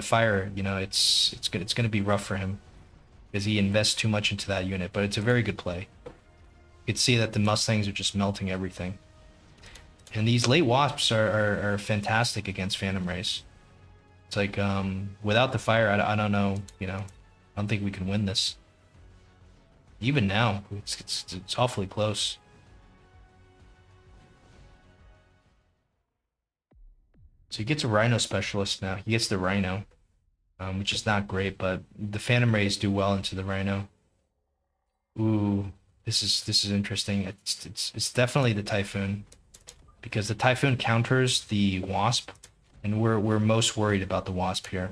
fire, it's gonna be rough for him because he invests too much into that unit. But it's a very good play. You can see that the Mustangs are just melting everything. And these late wasps are fantastic against Phantom Rays. It's like without the fire, I don't know, I don't think we can win this. Even now, it's awfully close. So he gets a Rhino specialist now. He gets the Rhino, which is not great, but the Phantom Rays do well into the Rhino. Ooh, this is interesting. It's definitely the Typhoon, because the Typhoon counters the Wasp, and we're most worried about the Wasp here.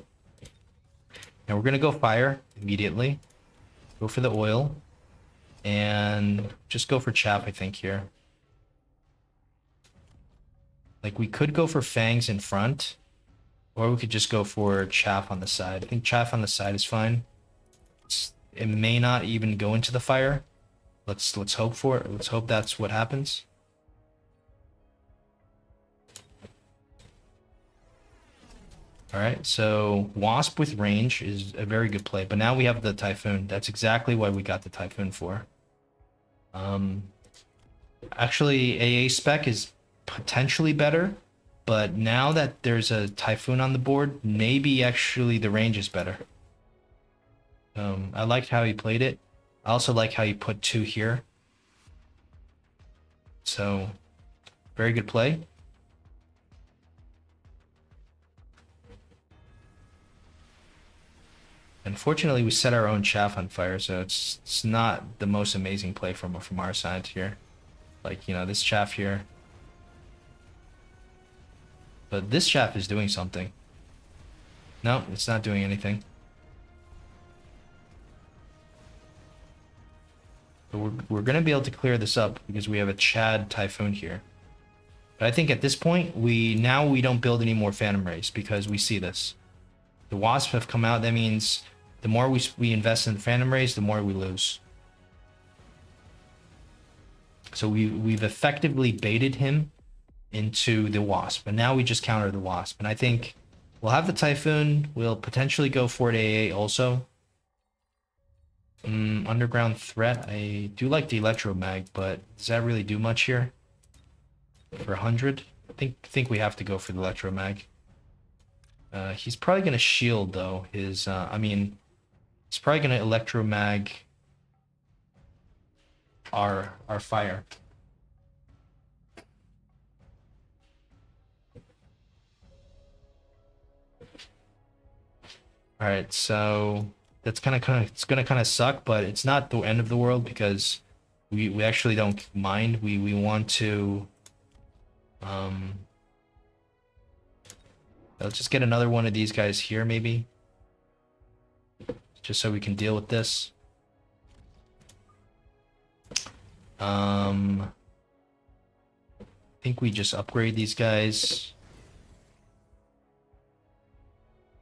Now we're gonna go fire immediately. Go for the oil, and just go for Chaff, I think, here. Like, we could go for Fangs in front, or we could just go for Chaff on the side. I think Chaff on the side is fine. it may not even go into the fire. Let's hope for it. Let's hope that's what happens. All right, so Wasp with range is a very good play, but now we have the Typhoon. That's exactly what we got the Typhoon for. Actually, AA spec is potentially better, but now that there's a Typhoon on the board, maybe actually the range is better. I liked how he played it. I also like how he put 2 here. So, very good play. Unfortunately, we set our own chaff on fire, so it's not the most amazing play from our side here. Like, you know, this chaff here. But this chaff is doing something. No, it's not doing anything. But we're going to be able to clear this up because we have a Chad Typhoon here. But I think at this point, we don't build any more Phantom Rays because we see this. The Wasps have come out. That means the more we invest in Phantom Rays, the more we lose. So we've effectively baited him into the Wasp, and now we just counter the Wasp. And I think we'll have the Typhoon. We'll potentially go for it AA also. Underground threat. I do like the Electro Mag, but does that really do much here? For 100, I think we have to go for the Electro Mag. He's probably gonna shield though. His I mean, he's probably gonna Electro Mag our fire. All right, so that's it's gonna kind of suck, but it's not the end of the world because we actually don't mind. We want to let's just get another one of these guys here maybe, just so we can deal with this. I think we just upgrade these guys.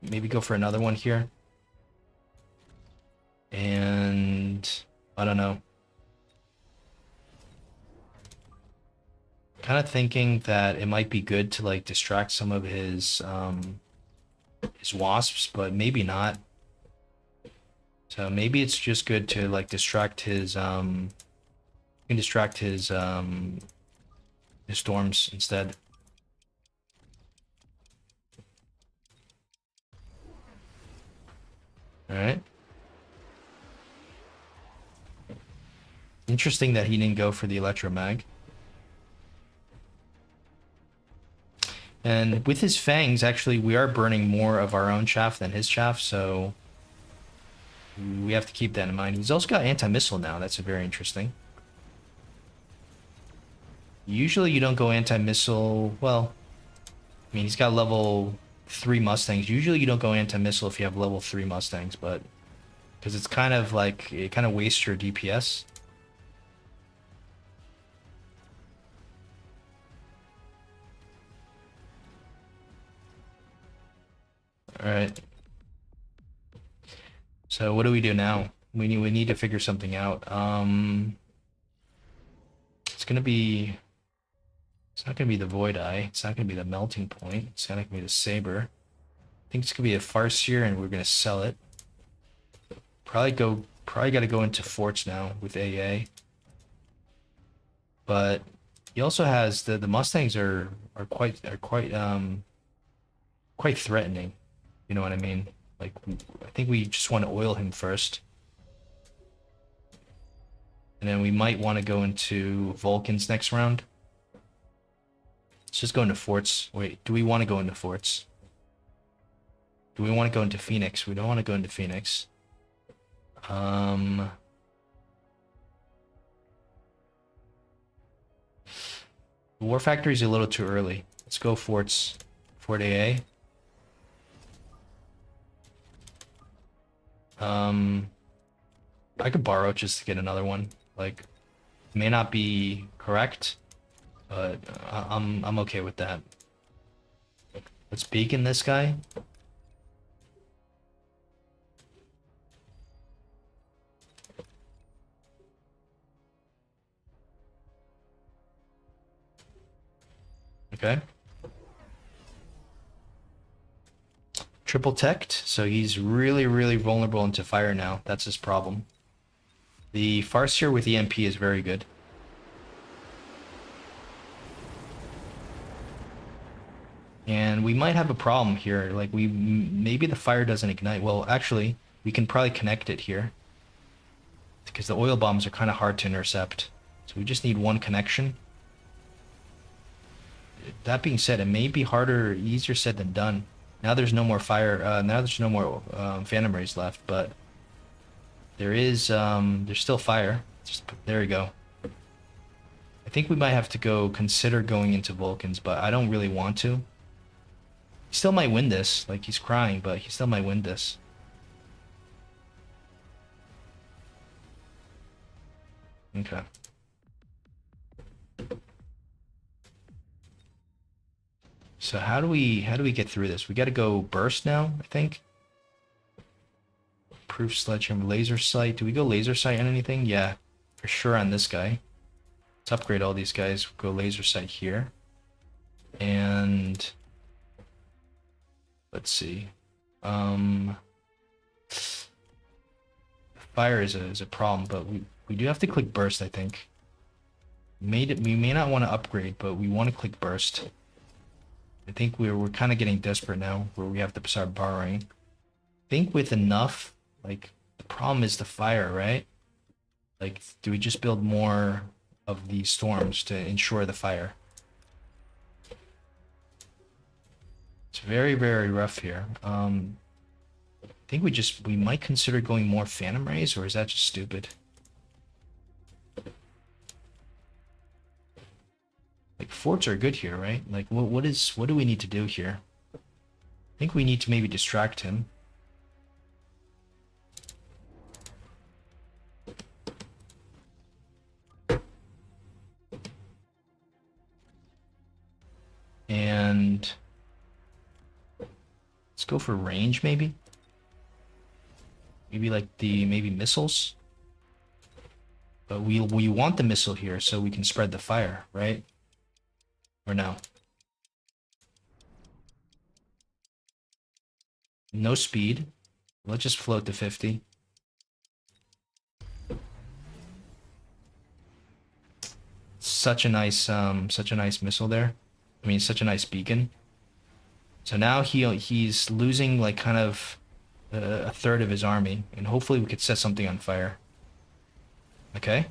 Maybe go for another one here. And I don't know. Kind of thinking that it might be good to like distract some of his wasps, but maybe not. So maybe it's just good to like distract his his storms instead. All right. Interesting that he didn't go for the Electromag. And with his fangs, actually, we are burning more of our own chaff than his chaff, so we have to keep that in mind. He's also got anti-missile now. That's very interesting. Usually you don't go anti-missile. Well, I mean, he's got level 3 Mustangs. Usually you don't go anti-missile if you have level 3 Mustangs, but because it's kind of like, it kind of wastes your DPS. All right. So what do we do now? We need to figure something out. It's not gonna be the Void Eye. It's not gonna be the Melting Point. It's not gonna be the Saber. I think it's gonna be a Farseer, and we're gonna sell it. Probably got to go into forts now with AA. But he also has the Mustangs are quite threatening. You know what I mean? Like, I think we just want to oil him first. And then we might want to go into Vulcans next round. Let's just go into forts. Wait, do we want to go into forts? Do we want to go into Phoenix? We don't want to go into Phoenix. War Factory is a little too early. Let's go forts. Fort AA. I could borrow just to get another one. Like, may not be correct, but I'm okay with that. Let's beacon this guy. Okay. Triple teched, so he's really, really vulnerable into fire now. That's his problem. The Farseer with EMP is very good. And we might have a problem here. Like, maybe the fire doesn't ignite. Well, actually, we can probably connect it here. Because the oil bombs are kind of hard to intercept. So we just need one connection. That being said, it may be harder, easier said than done. Now there's no more fire, now there's no more Phantom Rays left, but there is, there's still fire. There we go. I think we might have to consider going into Vulcans, but I don't really want to. He still might win this, like he's crying, but he still might win this. Okay. So how do we get through this? We got to go burst now, I think. Proof sledgehammer, laser sight. Do we go laser sight on anything? Yeah, for sure on this guy. Let's upgrade all these guys. Go laser sight here. And let's see. Fire is a problem, but we do have to click burst, I think. We may not want to upgrade, but we want to click burst. I think we're kind of getting desperate now, where we have to start borrowing. I think with enough, like, the problem is the fire, right? Like, do we just build more of these storms to ensure the fire? It's very, very rough here. I think we might consider going more Phantom Rays, or is that just stupid? Like, forts are good here, right? Like, what do we need to do here? I think we need to maybe distract him. And let's go for range, maybe. Maybe like maybe missiles. But we want the missile here so we can spread the fire, right? Or no? No speed. Let's just float to 50. Such a nice missile there. I mean, such a nice beacon. So now he's losing like kind of a third of his army, and hopefully we could set something on fire. Okay.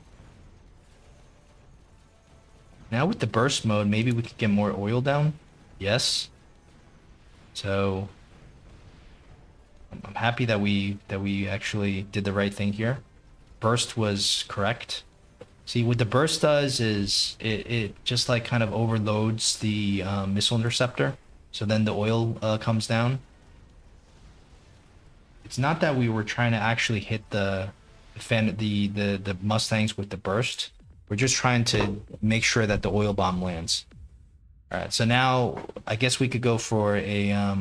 Now with the burst mode, maybe we could get more oil down. Yes. So I'm happy that we actually did the right thing here. Burst was correct. See, what the burst does is it just like kind of overloads the missile interceptor, so then the oil comes down. It's not that we were trying to actually hit the Mustangs with the burst. We're just trying to make sure that the oil bomb lands. All right, so now I guess we could go for a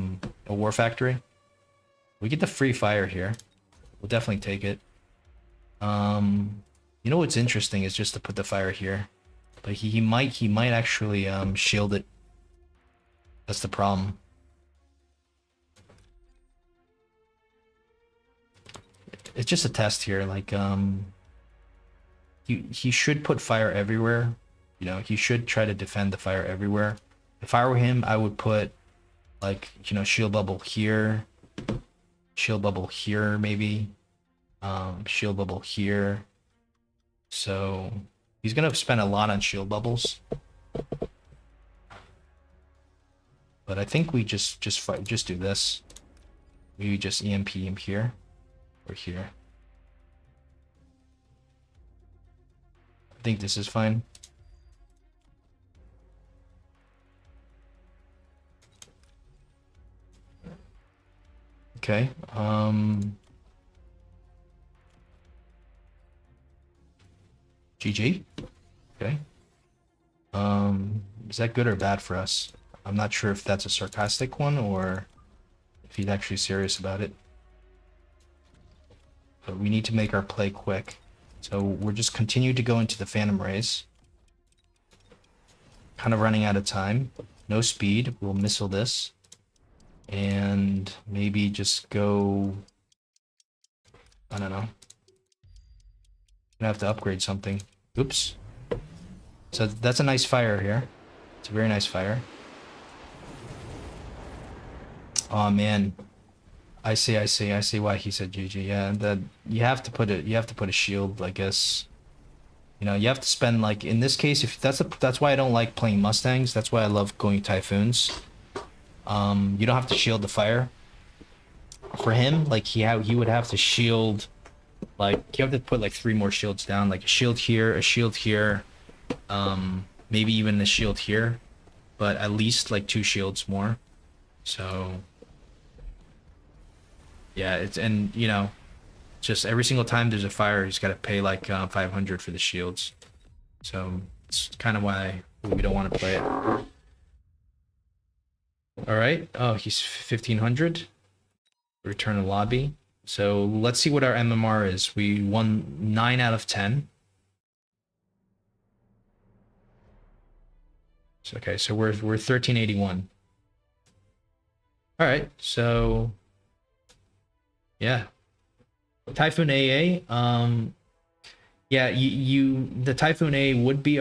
war factory. We get the free fire here. We'll definitely take it. You know what's interesting is just to put the fire here, but he might actually shield it. That's the problem. It's just a test here. Like he should put fire everywhere. You know, he should try to defend the fire everywhere. If I were him, I would put like, you know, shield bubble here, maybe, shield bubble here. So he's gonna spend a lot on shield bubbles, but I think we just do this. We just EMP him here or here. I think this is fine. Okay. GG. Okay. Is that good or bad for us? I'm not sure if that's a sarcastic one or if he's actually serious about it. But we need to make our play quick. So we're just continue to go into the Phantom Rays. Kind of running out of time. no speed. We'll missile this. And maybe just go... I don't know. Gonna have to upgrade something. Oops. So that's a nice fire here. It's a very nice fire. Oh man. I see why he said GG. Yeah, that you have to put a shield, I guess. You know, you have to spend, like, in this case, if that's why I don't like playing Mustangs. That's why I love going Typhoons. You don't have to shield the fire. For him, like, he would have to shield, like, you have to put like 3 more shields down, like a shield here, maybe even a shield here, but at least like 2 shields more. So yeah, and you know, just every single time there's a fire, he's got to pay like 500 for the shields. So it's kind of why we don't want to play it. All right. Oh, he's 1500. Return to lobby. So let's see what our MMR is. We won 9 out of 10. So, okay, so we're 1381. All right, so yeah, Typhoon AA. Yeah, the Typhoon A would be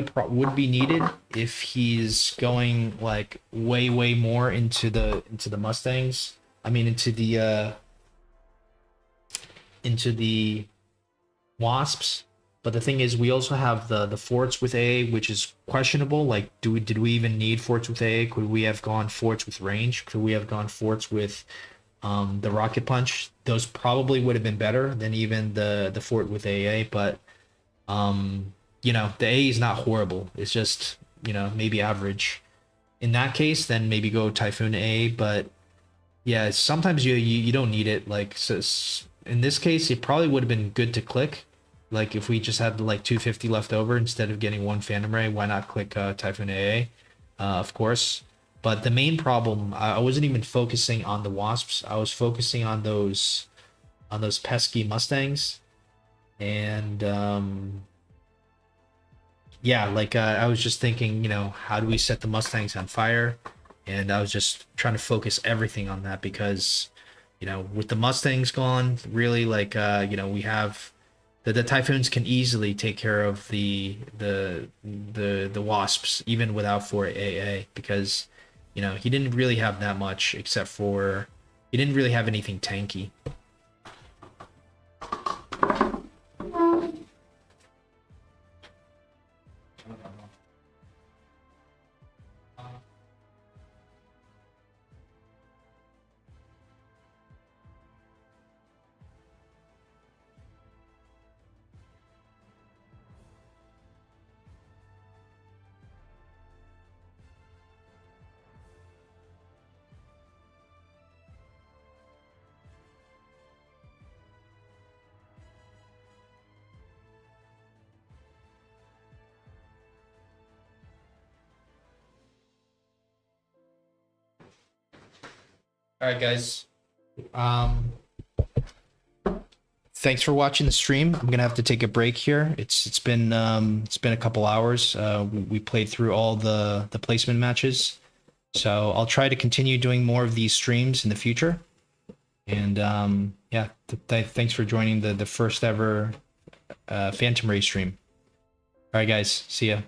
needed if he's going like way more into the Mustangs. I mean into the Wasps. But the thing is, we also have the forts with AA, which is questionable. Like, did we even need forts with AA? Could we have gone forts with range? Could we have gone forts with the rocket punch? Those probably would have been better than even the fort with AA. But you know, the A is not horrible. It's just, you know, maybe average. In that case, then maybe go Typhoon A. But yeah, sometimes you don't need it. Like, so in this case, it probably would have been good to click. Like, if we just had like 250 left over instead of getting 1 Phantom Ray, why not click Typhoon AA? Of course. But the main problem, I wasn't even focusing on the Wasps. I was focusing on those pesky Mustangs. And yeah, like I was just thinking, you know, how do we set the Mustangs on fire? And I was just trying to focus everything on that because, you know, with the Mustangs gone, really, like you know, we have the Typhoons can easily take care of the Wasps even without for AA because, you know, he didn't really have that much except for he didn't really have anything tanky. All right, guys. Thanks for watching the stream. I'm gonna have to take a break here. It's been a couple hours. We played through all the placement matches, so I'll try to continue doing more of these streams in the future. And yeah, thanks for joining the first ever Phantom Ray stream. All right, guys. See ya.